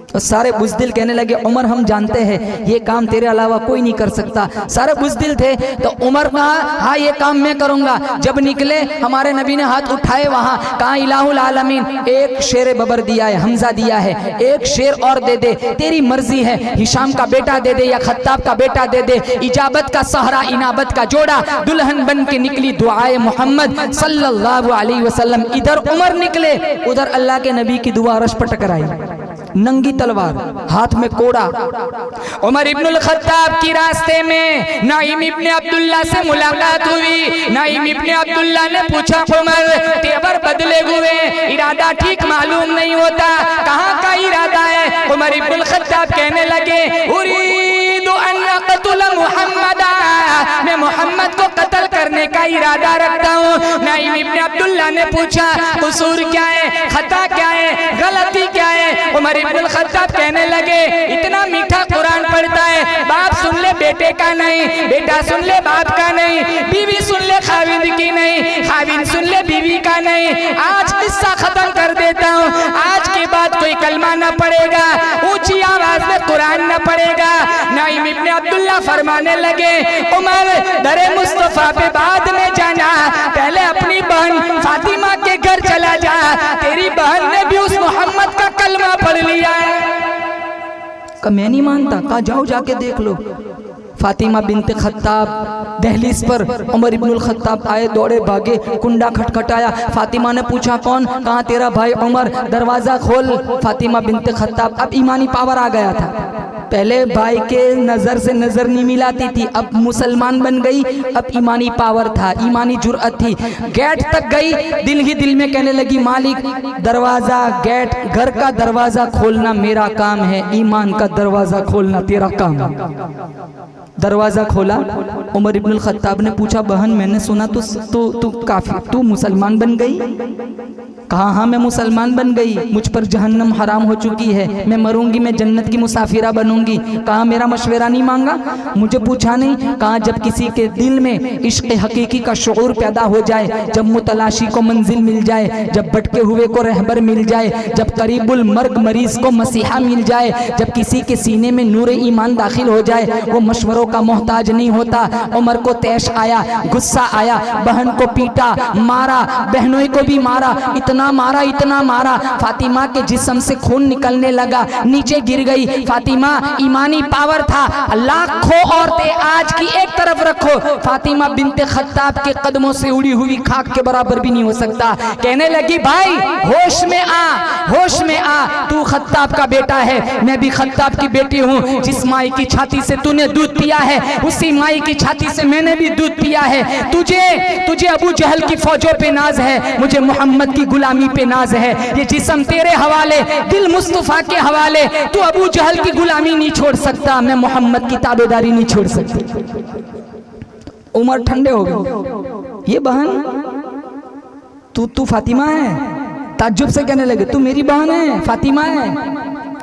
तो सारे बुज़दिल कहने लगे उमर हम जानते हैं ये काम तेरे अलावा कोई नहीं कर सकता। सारे बुज़दिल थे तो उमर कहा हाँ ये काम मैं करूंगा। जब निकले हमारे नबी ने हाथ उठाए, वहां कहा इलाहुल आलमीन एक शेर बबर दिया है, हमजा दिया है, एक शेर और दे दे, तेरी मर्जी है, हिशाम का बेटा दे दे या खत्ताब का बेटा दे दे। इजाबत का सहरा इनाबत का जोड़ा, दुल्हन बन के निकली दुआए मोहम्मद सल्लल्लाहु अलैहि वसल्लम। इधर उमर निकले, उधर अल्लाह के नबी की दुआ अर्श पर टकराई, नंगी तलवार, हाथ में कोड़ा। उमर इब्नुल खत्ताब की रास्ते में नाइम इब्ने अब्दुल्ला से मुलाकात हुई। नाइम इब्ने अब्दुल्ला ने पूछा उमर तेवर बदले हुए, इरादा ठीक मालूम नहीं होता, कहाँ का इरादा है? उमर इब्नुल खत्ताब कहने लगे उरीदु अन अक़तुल मुहम्मदा, मैं मोहम्मद को कत्ल करने का इरादा रखता हूँ। नाइम इब्ने अब्दुल्ला ने पूछा कसूर क्या है, खता क्या है, गलती क्या है? उमर इब्नुल खत्ताब कहने लगे इतना मीठा कुरान पढ़ता है, बाप सुन ले बेटे का नहीं, बेटा सुन ले बाप का नहीं, बीवी सुन ले खाविंद की नहीं, खाविंद सुन ले बीवी का नहीं। आज किस्सा खत्म कर देता हूँ, आज के बाद कोई कलमा न पढ़ेगा, ऊंची आवाज में कुरान न पढ़ेगा। नाइम इब्ने अब्दुल्ला फरमाने लगे उमर दरे मुस्तफा पे बाद में जाना, पहले अपनी बहन फातिमा के घर चला जा, तेरी बहन ने भी उस मोहम्मद का कलमा पढ़ लिया है। मैं नहीं मानता, कहा जाओ जाके देख लो। फातिमा बिनते खत्ताब दहलीज पर उमर इब्नुल खत्ताब आए, दौड़े भागे, कुंडा खटखटाया। फातिमा ने पूछा कौन? कहा तेरा भाई उमर, दरवाजा खोल। फातिमा बिनते खत्ताब, अब ईमानी पावर आ गया था, पहले भाई के नजर से नजर नहीं मिलाती थी, अब मुसलमान बन गई, अब ईमानी पावर था, ईमानी जुर्अत थी। गेट तक गई, दिल ही दिल में कहने लगी मालिक दरवाजा, गेट, घर का दरवाजा खोलना मेरा काम है, ईमान का दरवाजा खोलना तेरा काम है। दरवाजा खोला। उमर इब्नुल खत्ताब ने पूछा बहन मैंने सुना तू काफी, तू मुसलमान बन गई? कहा हाँ मैं मुसलमान बन गई, मुझ पर जहन्नम हराम हो चुकी है, मैं मरूंगी, मैं जन्नत की मुसाफिरा बनूंगी। कहा मेरा मशवरा नहीं मांगा, मुझे पूछा नहीं। कहा जब किसी के दिल में इश्क हकीकी का शऊर पैदा हो जाए, जब मुतलाशी को मंजिल मिल जाए, जब भटके हुए को रहबर मिल जाए, जब करीबुल मर्ग मरीज को मसीहा मिल जाए, जब किसी के सीने में नूर ईमान दाखिल हो जाए, वो मशवरों का मोहताज नहीं होता। उमर को तैश आया, गुस्सा आया, बहन को पीटा, मारा, बहनों को भी मारा, इतना मारा, फातिमा के जिस्म से खून निकलने लगा, नीचे गिर गई। फातिमा ईमानी पावर था, लाखों औरतें आज की एक तरफ रखो, फातिमा बिनते खत्ताब के कदमों से उड़ी हुई खाक के बराबर भी नहीं हो सकता। कहने लगी भाई होश में आ, होश में आ, तू खत्ताब का बेटा है, मैं भी खत्ताब की बेटी हूँ। जिस माई की छाती से तूने दूध पिया है, उसी माई की छाती से मैंने भी दूध पिया है। तुझे अबू जहल की फौजों पे नाज है, मुझे मोहम्मद की गुलामी पे नाज है। ये जिस्म तेरे हवाले, दिल मुस्तफा के हवाले, तू अबू जहल की गुलामी नहीं छोड़ सकता, मैं मोहम्मद की ताबेदारी नहीं छोड़ सकती। उमर ठंडे हो गए। ये बहन तू फातिमा है? ताज्जुब से कहने लगे तू मेरी बहन है, फातिमा है,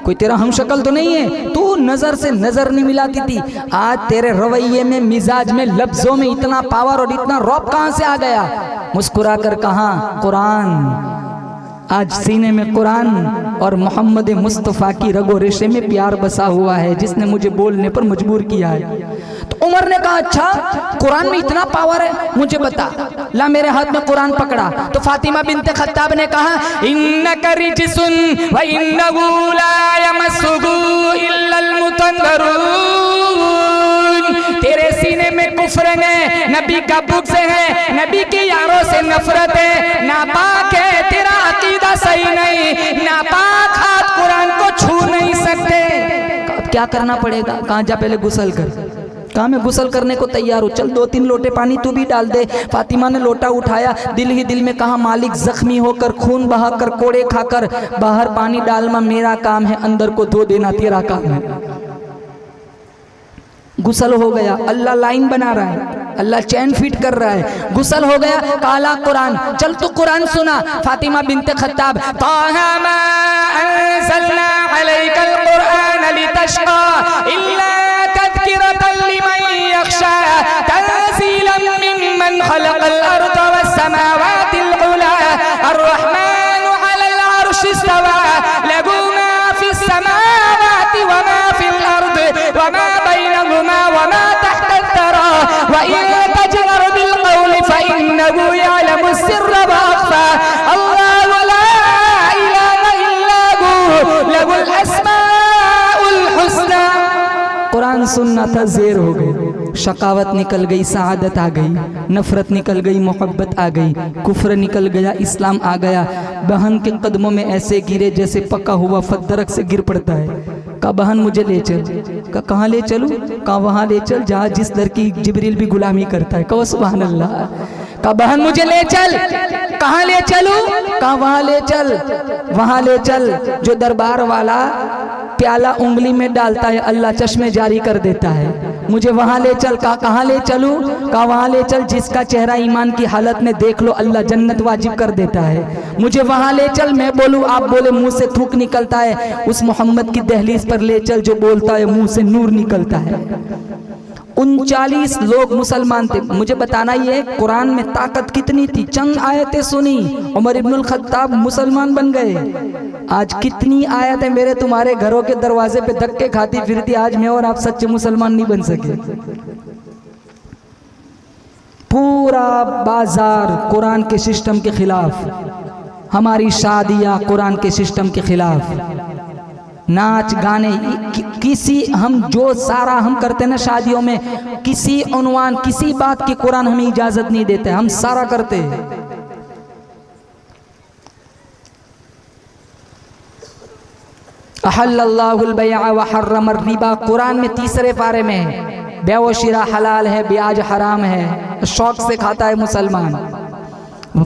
कोई तेरा हमशक्ल तो नहीं है? तू नजर से नजर नहीं मिलाती थी, आज तेरे रवैये में, मिजाज में, लफ्जों में इतना पावर और इतना रौब कहां से आ गया? मुस्कुरा कर कहा कुरान। आज सीने में कुरान और मोहम्मद मुस्तफ़ा की रगो रेशे में प्यार बसा हुआ है, जिसने मुझे बोलने पर मजबूर किया है। तो उमर ने कहा अच्छा कुरान में इतना पावर है, मुझे बता। ला मेरे हाथ में कुरान पकड़ा तो फातिमा बिनते खत्ताब ने कहा इन्नका रिजसुन व इन्नहु ला यमस्सुहु इल्लल मुतन्नरून। तेरे सीने में कुफ्र है, नबी का बुग़्ज़ है, नबी के यारों से नफरत है, नापाक है, तेरा अकीदा सही नहीं, नापाक हाथ कुरान को छू नहीं सकते। अब क्या करना पड़ेगा? कहाँ जा पहले गुसल कर। कहा मैं गुसल करने को तैयार हूँ, चल 2-3 लोटे पानी तू भी डाल दे। फातिमा ने लोटा उठाया, दिल ही दिल में कहा मालिक जख्मी होकर, खून बहाकर, कोड़े खाकर बाहर पानी डालना मेरा काम है, अंदर को धो देना तेरा काम है। गुसल हो गया, अल्लाह लाइन बना रहा है, अल्लाह चैन फिट कर रहा है। गुसल हो गया, काला कुरान, चल तू कुरान सुना। फातिमा बिनते खत्ताब ताहा मा अंज़लना अलैकल कुरान लितशक़ा इल्ला तज़किरतन लिमन यख़शा तंज़ीलन मिम्मन खलक़ल अर्ज़ वस्समावातिल उला अर्रहमानु अलल अर्शि इस्तवा लहू मा फिस समावाति व मा फिल अर्ज़ व मा बैनहुमा व मा तहतत तरा व इन तजहर बिल क़ौलि फ़इन्नहु यअलमु सिर्र व अख़फ़ा अल्लाहु ला इलाहा इल्ला हु लहुल अस्माउल हुस्ना। कुरान सुनना था, ज़ेर हो गई, शकावत निकल गई, सआदत आ गई, नफ़रत निकल गई, मोहब्बत आ गई, कुफ्र निकल गया, इस्लाम आ गया। बहन के कदमों में ऐसे गिरे जैसे पका हुआ फल दरख्त से गिर पड़ता है। कहा बहन मुझे ले चल। कहा कहाँ ले चलूँ? कहा वहाँ ले चल जहाँ जिस दर की जिब्रील भी गुलामी करता है। कहो सुभान अल्लाह। कहा बहन मुझे ले चल। कहाँ ले चलूँ? कहा वहाँ ले चल, वहाँ ले चल जो दरबार वाला प्याला उंगली में डालता है, अल्लाह चश्मे जारी कर देता है, मुझे वहाँ ले चल। कहा कहाँ ले चलूँ? कहा वहाँ ले चल जिसका चेहरा ईमान की हालत में देख लो अल्लाह जन्नत वाजिब कर देता है, मुझे वहाँ ले चल। मैं बोलूँ आप बोले मुंह से थूक निकलता है, उस मोहम्मद की दहलीज पर ले चल जो बोलता है मुंह से नूर निकलता है। 39 लोग मुसलमान थे। मुझे बताना ये कुरान में ताकत कितनी थी। चंद आयतें सुनी, उमर इब्नुल खत्ताब मुसलमान बन गए। आज कितनी आयतें मेरे तुम्हारे घरों के दरवाजे पे धक्के खाती फिरती, आज मैं और आप सच्चे मुसलमान नहीं बन सके। पूरा बाजार कुरान के सिस्टम के खिलाफ, हमारी शादियां कुरान के सिस्टम के खिलाफ, नाच गाने किसी हम जो सारा हम करते हैं ना शादियों में, किसी उन्वान किसी बात की कुरान हमें इजाजत नहीं देते, हम सारा करते हैं। अहल्लल्लाहुल बैअ व हर्रमर रिबा, कुरान में 3 पारे में है, बैअ व शिरा हलाल है, ब्याज हराम है। शौक से खाता है मुसलमान।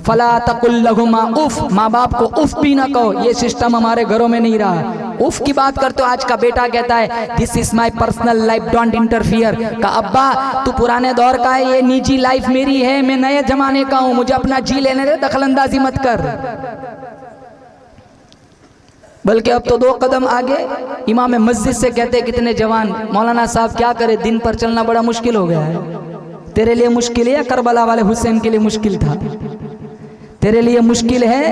फला तकुल लहुमा उफ, माँ बाप को उफ भी ना कहो, ये सिस्टम हमारे घरों में नहीं रहा। उफ की बात करते हो, आज का बेटा कहता है this is my personal life don't interfere. का अब्बा तू पुराने दौर का है, ये निजी लाइफ मेरी है, मैं नए जमाने का हूँ, मुझे अपना जी लेने दे, दखलंदाजी मत कर। बल्कि अब तो 2 कदम आगे इमाम मस्जिद से कहते कितने जवान, मौलाना साहब क्या करे, दिन पर चलना बड़ा मुश्किल हो गया है। तेरे लिए मुश्किल है या करबला वाले हुसैन के लिए मुश्किल था? तेरे लिए मुश्किल है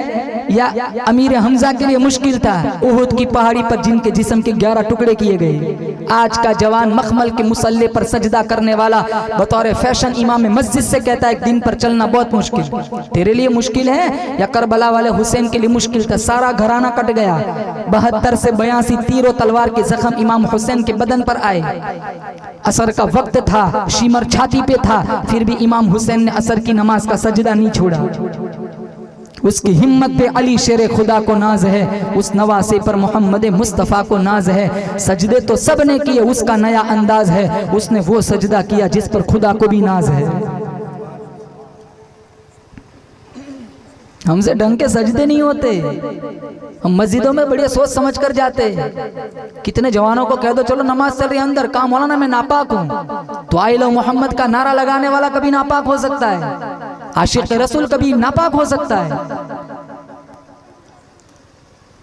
या अमीर हमजा के लिए मुश्किल था? उहुद की पहाड़ी पर जिनके जिस्म के 11 टुकड़े किए गए, आज का जवान मखमल के मुसल्ले पर सजदा करने वाला बतौर फैशन इमाम मस्जिद से कहता है एक दिन पर चलना बहुत मुश्किल। तेरे लिए मुश्किल है या करबला वाले हुसैन के लिए मुश्किल था? सारा घराना कट गया, 72 से 82 तीर और तलवार के जख्म इमाम हुसैन के बदन पर आए। असर का वक्त था, शीमर छाती पे था, फिर भी इमाम हुसैन ने असर की नमाज का सजदा नहीं छोड़ा। उसकी हिम्मत पे अली शेर खुदा को नाज है, उस नवासे पर मोहम्मद मुस्तफ़ा को नाज है। सजदे तो सब ने किए, उसका नया अंदाज है, उसने वो सजदा किया जिस पर खुदा को भी नाज है। हमसे ढंग के सजदे नहीं होते, हम मस्जिदों में बढ़िया सोच समझ कर जाते हैं। कितने जवानों को कह दो चलो नमाज चल रही है अंदर, कहा मौलाना मैं नापाक हूँ। तो आइलो मोहम्मद का नारा लगाने वाला कभी नापाक हो सकता है? आशिक रसूल कभी नापाक हो सकता है?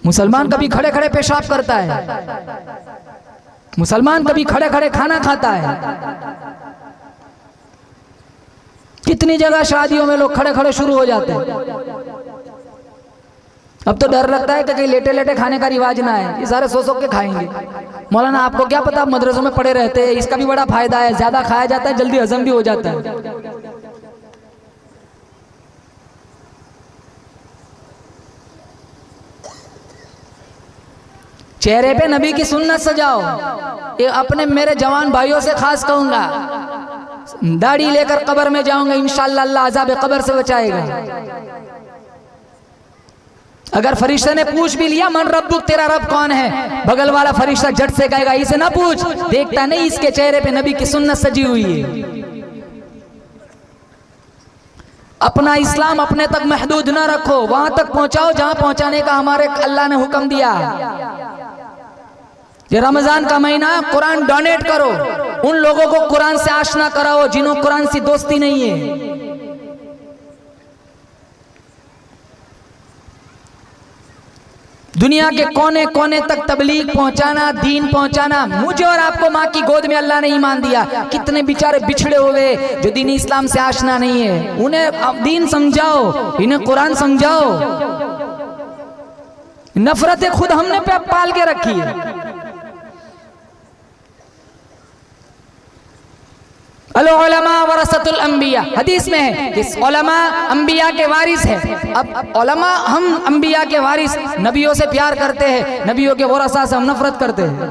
मुसलमान कभी खड़े खड़े पेशाब करता है? मुसलमान कभी खड़े खड़े खाना खाता है? कितनी जगह शादियों में लोग खड़े खड़े शुरू हो जाते हैं। अब तो डर लगता है कि कहीं लेटे लेटे खाने का रिवाज ना है, ये सारे सो के खाएंगे। मौलाना आपको क्या पता, आप मदरसों में पड़े रहते हैं, इसका भी बड़ा फायदा है, ज्यादा खाया जाता है, जल्दी हजम भी हो जाता है। चेहरे पे नबी की सुन्नत सजाओ। ये अपने मेरे जवान भाइयों से खास कहूंगा, दाढ़ी लेकर कब्र में जाऊंगा इंशाअल्लाह, अल्लाह अज़ाब कब्र से बचाएगा। अगर फरिश्ते ने पूछ भी लिया मन रब्बुक, तेरा रब कौन है, बगल वाला फरिश्ता झट से कहेगा इसे ना पूछ, देखता नहीं इसके चेहरे पे नबी की सुन्नत सजी हुई है। अपना इस्लाम अपने तक महदूद ना रखो, वहां तक पहुंचाओ जहां पहुंचाने का हमारे अल्लाह ने हुक्म दिया। ये रमजान का महीना, कुरान डोनेट करो, उन लोगों को कुरान से आशना कराओ जिन्हों कुरान से दोस्ती नहीं है। दुनिया के कोने कोने तक तबलीग पहुंचाना, दीन पहुंचाना। मुझे और आपको माँ की गोद में अल्लाह ने ईमान दिया, कितने बेचारे बिछड़े हुए जो दीन इस्लाम से आशना नहीं है, उन्हें दीन समझाओ, इन्हें कुरान समझाओ। नफरतें खुद हमने पे पाल के रखी है। उलमा वरसतुल अंबिया, हदीस में है कि उलमा अंबिया के वारिस है। अब उलमा, हम अंबिया के वारिस, नबियों से प्यार करते हैं, नबियों के वरसा से हम नफरत करते हैं।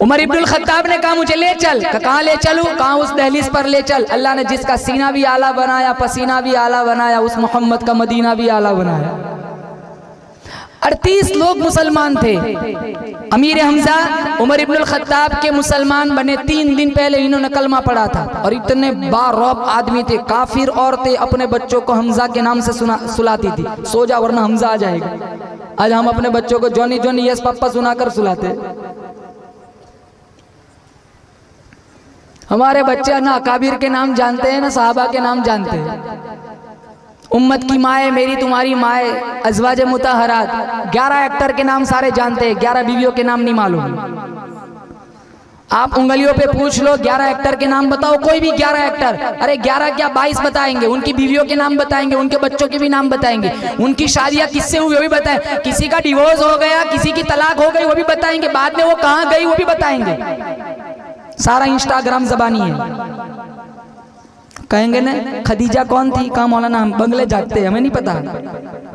उमर इब्नुल खत्ताब ने कहा मुझे ले चल, कहाँ ले चलूं? कहाँ उस दहलीज पर ले चल। अल्लाह ने जिसका सीना भी आला बनाया, पसीना भी आला बनाया, उस मोहम्मद का मदीना भी आला बनाया। 38 लोग मुसलमान थे। अमीर हमजा उमर इब्नुल खत्ताब के मुसलमान बने 3 दिन पहले इन्होंने कलमा पढ़ा था, और इतने बारौब आदमी थे, काफिर औरतें अपने बच्चों को हमजा के नाम से सुलाती थी, सो जा वरना हमजा आ जाएगा। आज हम अपने बच्चों को जॉनी जॉनी यस पापा सुनाकर सुलाते। हमारे बच्चे ना अकाबिर के नाम जानते हैं, ना साहबा के नाम जानते हैं। उम्मत की माए, मेरी तुम्हारी माए, अज़वाज मुतहरात, 11 एक्टर के नाम सारे जानते हैं, 11 बीवियों के नाम नहीं मालूम। आप उंगलियों पे पूछ लो 11 एक्टर के नाम बताओ, कोई भी 11 एक्टर, अरे 11 क्या 22 बताएंगे, उनकी बीवियों के नाम बताएंगे, उनके बच्चों के भी नाम बताएंगे, उनकी शादियां किससे हुई वो भी बताएं, किसी का डिवोर्स हो गया, किसी की तलाक हो गई वो भी बताएंगे, बाद में वो कहाँ गई वो भी बताएंगे। सारा इंस्टाग्राम जबानी है। कहेंगे ना खदीजा कौन थी, कहा मौलाना हम बंगले जागते हैं, हमें नहीं पता।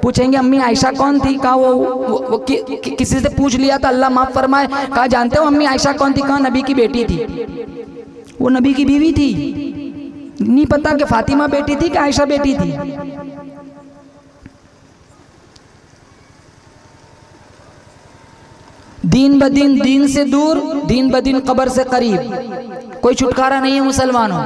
पूछेंगे अम्मी आयशा कौन थी, कहा वो किसी से पूछ लिया था, अल्लाह माफ फरमाए, कहा जानते हो अम्मी आयशा कौन थी, कहा नबी की बेटी थी, वो नबी की बीवी थी। नहीं पता कि फातिमा बेटी थी कि आयशा बेटी थी। दिन ब दिन दीन से दूर, दिन ब दिन कब्र से करीब, कोई छुटकारा नहीं है मुसलमानों।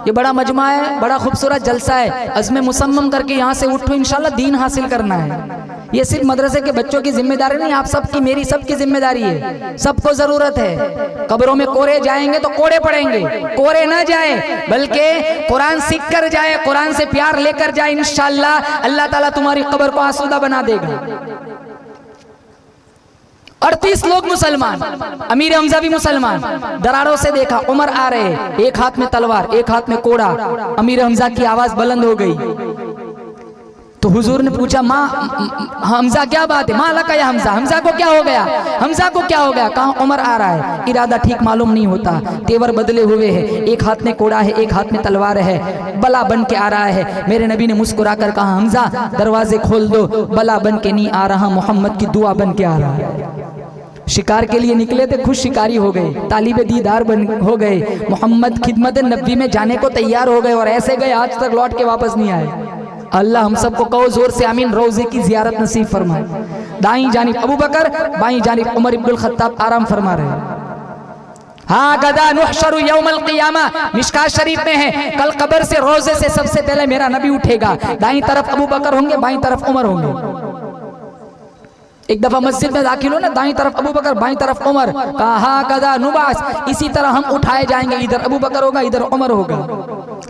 ये बड़ा मजमा है, बड़ा खूबसूरत जलसा है, अज़्म मुसम्मम करके यहाँ से उठो, इंशाल्लाह दीन हासिल करना है। ये सिर्फ मदरसे के बच्चों की जिम्मेदारी नहीं, आप सबकी, मेरी सबकी जिम्मेदारी है। सबको जरूरत है। कब्रों में कोरे जाएंगे तो कोड़े पड़ेंगे, कोरे ना जाए बल्कि कुरान सीख कर जाए, कुरान से प्यार लेकर जाए। इंशाअल्लाह अल्लाह ताला तुम्हारी कब्र को आसूदा बना देगा। 38 लोग मुसलमान, अमीर हमजा भी मुसलमान। दरारों से देखा, उमर आ रहे, एक हाथ में तलवार, एक हाथ में कोड़ा। अमीर हमजा की आवाज बुलंद हो गई तो हुजूर ने पूछा, माँ हमजा क्या बात है? माँ लका या हमजा, हमजा को क्या हो गया? हमजा को क्या हो गया? कहा उमर आ रहा है, इरादा ठीक मालूम नहीं होता, तेवर बदले हुए हैं, एक हाथ में कोड़ा है, एक हाथ में तलवार है, बला बन के आ रहा है। मेरे नबी ने मुस्कुरा कर कहा, हमजा दरवाजे खोल दो, बला बन के नहीं आ रहा, मोहम्मद की दुआ बन के आ रहा है। शिकार के लिए निकले थे, खुद शिकारी हो गए, तालिबे दीदार हो गए, मोहम्मद खिदमत नबी में जाने को तैयार हो गए और ऐसे गए आज तक लौट के वापस नहीं आए। अल्लाह हम सबको कहो जोर से आमीन, रोजे की जियारत नसीब फरमाए। दाईं जानिब अबू बकर, बाईं जानिब उमर इब्नुल खत्ताब आराम फरमा रहे हैं। हाँ गदा नुहशरु यौमल क़ियामा, मिशकात शरीफ में है, कल कब्र से रोजे से सबसे पहले मेरा नबी उठेगा। दाईं तरफ अबू बकर होंगे, बाईं तरफ उमर होंगे। एक दफा मस्जिद में दाखिल हो ना, दाईं तरफ अबू बकर, बाईं तरफ उमर, कहा कदा नुबास, इसी तरह हम उठाए जाएंगे, इधर अबू बकर होगा, इधर उमर होगा।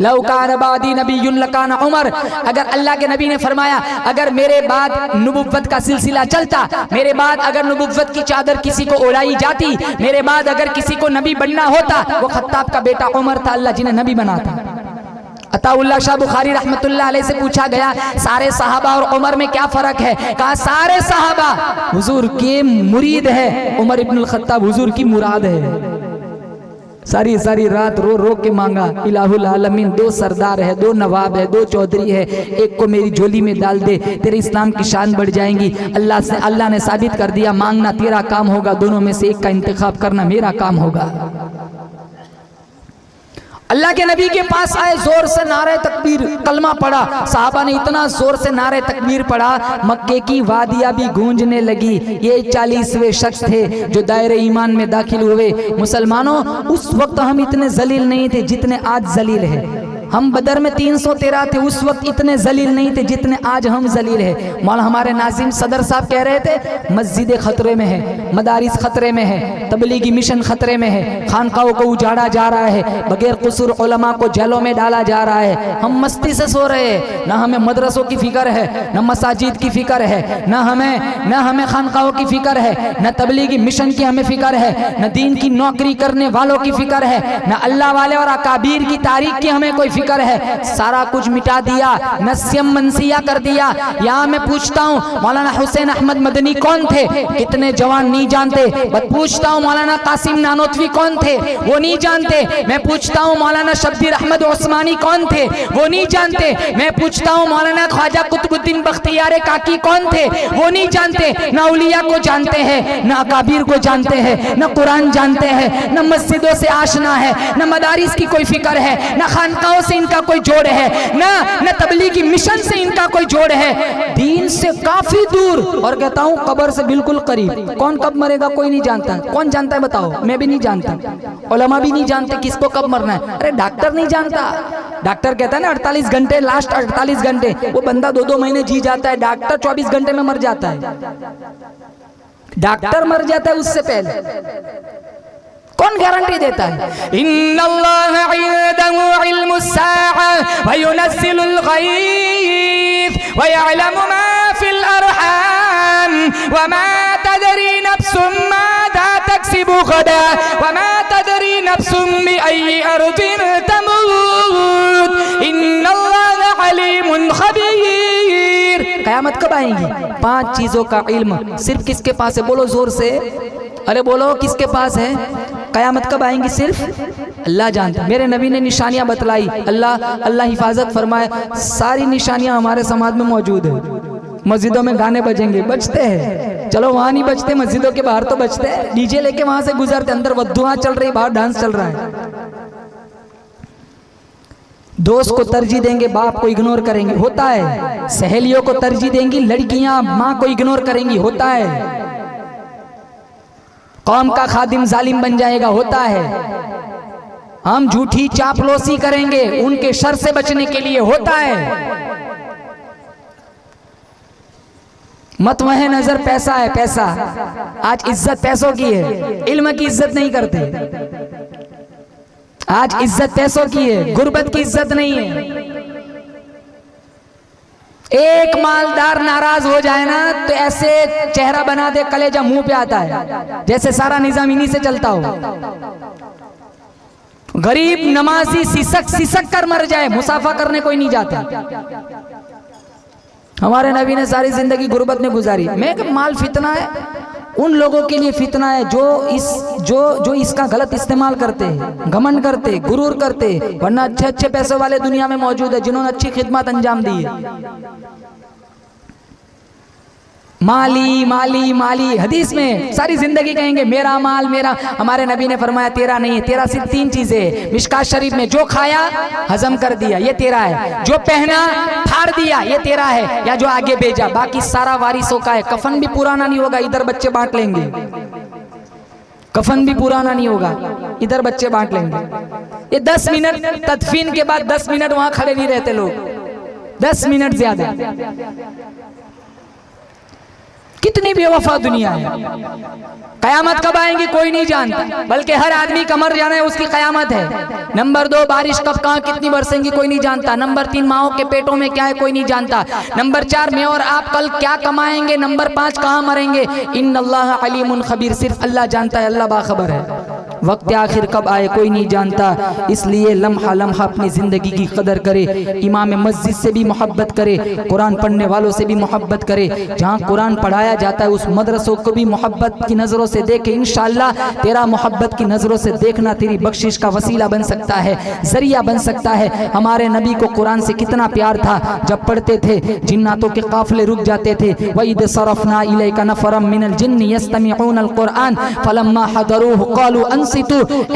लौ कान बादी नबियुन लकान उमर, अगर अल्लाह के नबी ने फरमाया अगर मेरे बाद नबुव्वत का सिलसिला चलता, मेरे बाद अगर नबुव्वत की चादर किसी को ओढ़ाई जाती, मेरे बाद अगर किसी को नबी बनना होता, वो खत्ताब का बेटा उमर था, अल्लाह जिन्हें नबी बना था। अताउल्लाह शाह बुखारी रहमतुल्लाह अलैह से पूछा गया सारे सहाबा और उमर में क्या फर्क है? कहा सारे सहाबा हुजूर के मुरीद है, उमर इब्नुल खत्ताब हुजूर की मुराद है। सारी सारी रात रो रो के मांगा, इलाहुल आलमीन, दो सरदार है, दो नवाब है, दो चौधरी है, एक को मेरी झोली में डाल दे, तेरे इस्लाम की शान बढ़ जाएंगी। अल्लाह ने साबित कर दिया, मांगना तेरा काम होगा, दोनों में से एक का इंतखाब करना मेरा काम होगा। अल्लाह के नबी के पास आए, जोर से नारे तकबीर, कलमा पढ़ा। साहबा ने इतना जोर से नारे तकबीर पढ़ा, मक्के की वादियाँ भी गूंजने लगी। ये 40वें शख्स थे जो दायरे ईमान में दाखिल हुए। मुसलमानों, उस वक्त हम इतने जलील नहीं थे जितने आज जलील है। हम बदर में 313 थे, उस वक्त इतने जलील नहीं थे जितने आज हम जलील है। मौला हमारे नाजिम सदर साहब कह रहे थे, मस्जिदें खतरे में है, मदारिस खतरे में है, तबलीगी मिशन खतरे में है, खानकाओं को उजाड़ा जा रहा है, बगैर कसूर उलमा को जेलों में डाला जा रहा है। हम मस्ती से सो रहे हैं, ना हमें मदरसों की फिक्र है, न मसाजिद की फिक्र है, न हमें खानकाओं की फिक्र है, न तबलीगी मिशन की हमें फिक्र है, न दीन की नौकरी करने वालों की फिक्र है, न अल्लाह वाले और अकाबीर की तारीख की हमें कोई फिक्र है। सारा कुछ मिटा दिया, नस्यम मनसिया कर दिया। यहाँ मैं पूछता हूँ मौलाना हुसैन अहमद मदनी कौन थे? कितने जवान नहीं जानते। बस पूछता हूँ मौलाना कासिम नानोतवी कौन थे? वो नहीं जानते। मैं पूछता हूँ मौलाना शब्बीर अहमद उस्मानी कौन थे? वो नहीं जानते। मैं पूछता हूँ मौलाना ख्वाजा कुतुबुद्दीन बख्तियार काकी कौन थे? वो नहीं जानते। न औलिया को जानते हैं, न अकाबीर को जानते हैं, न कुरान जानते हैं, न मस्जिदों से आशना है, न मदारिस की कोई फिक्र है, न खानकाओं से इनका कोई जोड़ है, न तबलीगी मिशन से इनका कोई जोड़ है। दीन से काफी दूर, और कहता हूं कब्र से बिल्कुल करीब। कौन कब मरेगा कोई नहीं जानता। कौन जानता है बताओ? मैं भी नहीं जानता, उलमा भी नहीं जानते किसको कब मरना है। अरे डॉक्टर नहीं जानता। डॉक्टर कहता है ना 48 घंटे, लास्ट 48 घंटे। वो बंदा 2-2 महीने जी जाता है, डॉक्टर 24 घंटे में मर जाता है। डॉक्टर मर जाता है उससे पहले। कौन गारंटी देता है? इन्नल्लाह इंदहु इल्मुस्साअ व युनज़्ज़िलुल गैज़ व यअलमु मा फिल अरहाम व मा तदरी नफ्सुम माज़ा तक्सिबु गदा व मा तदरी नफ्सुम बिअय्यि अर्दिन तमूत इन्नल्लाह अलीमुन खबीर। क़यामत कब आएगी? 5 चीजों का इल्म सिर्फ किसके पास है? बोलो जोर से, अरे बोलो किसके पास है? कयामत कब आएंगी सिर्फ अल्लाह जानता है। मेरे नबी ने निशानियां बतलाई, अल्लाह हिफाजत फरमाए। सारी निशानियां हमारे समाज में मौजूद है। मस्जिदों में गाने बजेंगे, बजते हैं, चलो वहां नहीं बजते, मस्जिदों के बाहर तो बजते हैं। डीजे लेके वहां से गुजरते, अंदर वद्दुआ चल रही, बाहर डांस चल रहा है। दोस्त को तरजीह देंगे, बाप को इग्नोर करेंगे, होता है। सहेलियों को तरजीह देंगी, लड़कियां माँ को इग्नोर करेंगी, होता है। कौम का खादिम जालिम बन जाएगा, होता है। हम झूठी चापलूसी करेंगे उनके शर से बचने के लिए, होता है। मत वह नजर पैसा है पैसा। आज इज्जत पैसों की है, इल्म की इज्जत नहीं करते। आज इज्जत पैसों की है, गुर्बत की इज्जत नहीं है। एक मालदार नाराज हो जाए ना तो ऐसे चेहरा बना दे, कलेजा मुंह पे आता है, जैसे सारा निजाम इन्हीं से चलता हो। गरीब नमाजी सिसक सिसक कर मर जाए, मुसाफा करने कोई नहीं जाता। हमारे नबी ने सारी जिंदगी गुर्बत में गुजारी। मैं माल फितना है, उन लोगों के लिए फितना है जो इसका गलत इस्तेमाल करते हैं, घमंड करते, गुरूर करते, वरना अच्छे अच्छे पैसों वाले दुनिया में मौजूद है जिन्होंने अच्छी खिदमत अंजाम दी है। माली माली माली, हदीस में सारी जिंदगी कहेंगे मेरा माल मेरा। हमारे नबी ने फरमाया तेरा नहीं है, तेरा सिर्फ 3 चीजें है। मिशकात शरीफ में जो खाया हजम कर दिया ये तेरा है, जो पहना फाड़ दिया ये तेरा है, या जो आगे भेजा, बाकी सारा वारिसों का है। कफन भी पुराना नहीं होगा, इधर बच्चे बांट लेंगे। कफन भी पुराना नहीं होगा, इधर बच्चे बांट लेंगे। ये 10 मिनट तदफीन के बाद 10 मिनट वहां खड़े नहीं रहते लोग, 10 मिनट ज्यादा। कितनी बेवफा दुनिया है। कयामत कब आएंगी कोई नहीं जानता, बल्कि हर आदमी का मर जाना है उसकी कयामत है। नंबर 2, बारिश कब कहाँ कितनी बरसेंगी कोई नहीं जानता। नंबर 3, माओ के पेटों में क्या है कोई नहीं जानता। नंबर 4, मैं और आप कल क्या कमाएंगे। नंबर 5, कहाँ मरेंगे। इन्नल्लाह अलीमुन खबीर, सिर्फ अल्लाह जानता है, अल्लाह बाखबर है। वक्त आखिर कब आए कोई नहीं जानता, इसलिए लम्हा लम्हा अपनी जिंदगी की कदर करे। इमाम मस्जिद से भी मोहब्बत करे, कुरान पढ़ने वालों से भी मोहब्बत करे। जहाँ कुरान पढ़ाया जाता है उस मदरसों को भी मोहब्बत की नजरों से देखे। इंशाअल्लाह तेरा मोहब्बत की नजरों से देखना तेरी बख्शिश का वसीला बन सकता है, जरिया बन सकता है। हमारे नबी को कुरान से कितना प्यार था, जब पढ़ते थे जिन्नातों के काफिले रुक जाते थे। वइद सरफना इलैका नफरम मिनल जिन्नि यस्तमिऊनल कुरान फलम्मा हदरूहु क़ालू अंसितू।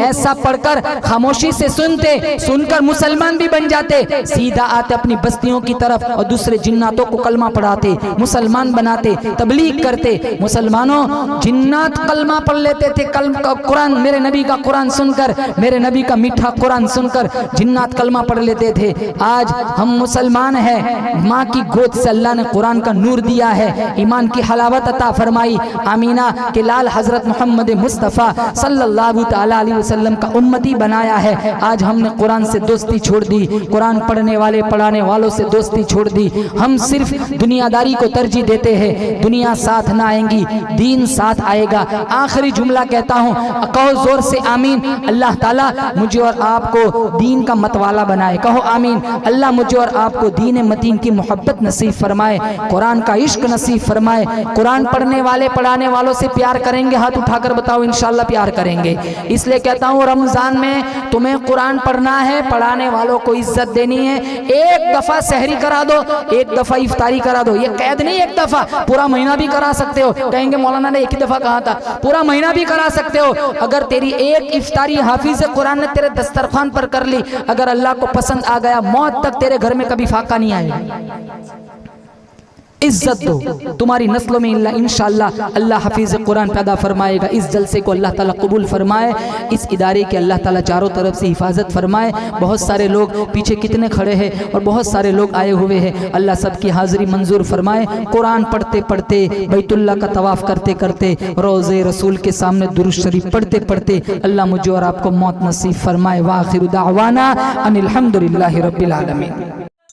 ऐसा पढ़कर खामोशी से सुनते, सुनकर मुसलमान भी बन जाते, सीधा आते अपनी बस्तियों की तरफ और दूसरे जिन्नातों को कलमा पढ़ाते, मुसलमान बनाते, तबलीग करते। मुसलमानों जिन्नात कलमा पढ़ लेते थे, कुरान, मेरे नबी का कुरान सुनकर, मेरे नबी का मीठा कुरान सुनकर जिन्नात कलमा पढ़ लेते थे। आज हम मुसलमान हैं, माँ की गोद से अल्लाह ने कुरान का नूर दिया है, ईमान की हलावत अता फरमाई। आमीना के लाल हजरत मोहम्मद मुस्तफ़ा सल्लल्लाहु ताला अलैहि वसल्लम का उम्मती बनाया है। आज हमने कुरान से दोस्ती छोड़ दी, कुरान पढ़ने वाले पढ़ाने वालों से दोस्ती छोड़ दी। हम सिर्फ दुनियादारी को तरजीह देते हैं। दुनिया साथ ना आएंगी, दीन साथ आएगा। आखिरी जुमला कहता हूँ, कहो जोर से आमीन। अल्लाह ताला मुझे और आपको दीन का मतवाला बनाए, कहो आमीन। अल्लाह मुझे और आपको दीन मतीन की मोहब्बत नसीब फरमाए, कुरान का इश्क नसीब फरमाए। कुरान पढ़ने वाले पढ़ाने वालों से प्यार करेंगे, हाथ उठाकर बताओ इंशाअल्लाह प्यार करेंगे। इसलिए कहता हूँ रमजान में तुम्हें कुरान पढ़ना है, पढ़ाने वालों को इज्जत देनी है। एक दफा सहरी करा दो, एक दफा इफ्तारी करा दो, ये कैद नहीं, एक दफा, पूरा महीना भी करा सकते हो। कहेंगे मौलाना ने एक ही दफा कहा था, पूरा महीना भी करा सकते हो। अगर तेरी एक इफ्तारी हाफिज कुरान ने तेरे दस्तरखान पर कर ली, अगर अल्लाह को पसंद आ गया, मौत तक तेरे घर में कभी फाका नहीं आएगा। इज्जत दो, तुम्हारी नस्लों में इंशाअल्लाह अल्लाह हफीज कुरान पैदा फरमाएगा। इस जलसे को अल्लाह ताला कबूल फरमाए, इस इदारे के अल्लाह ताला चारों तरफ से हिफाजत फरमाए। बहुत सारे लोग पीछे कितने खड़े हैं और बहुत सारे लोग आए हुए हैं, अल्लाह सबकी हाजिरी मंजूर फरमाए। कुरान पढ़ते पढ़ते, बैतुल्लाह का तवाफ करते करते, रोज़े रसूल के सामने दुरूद शरीफ पढ़ते पढ़ते अल्लाह मुझे और आपको मौत नसीब फरमाए। व आखिरु दावाना अनिल हम्दुलिल्लाहि रब्बिल आलमीन।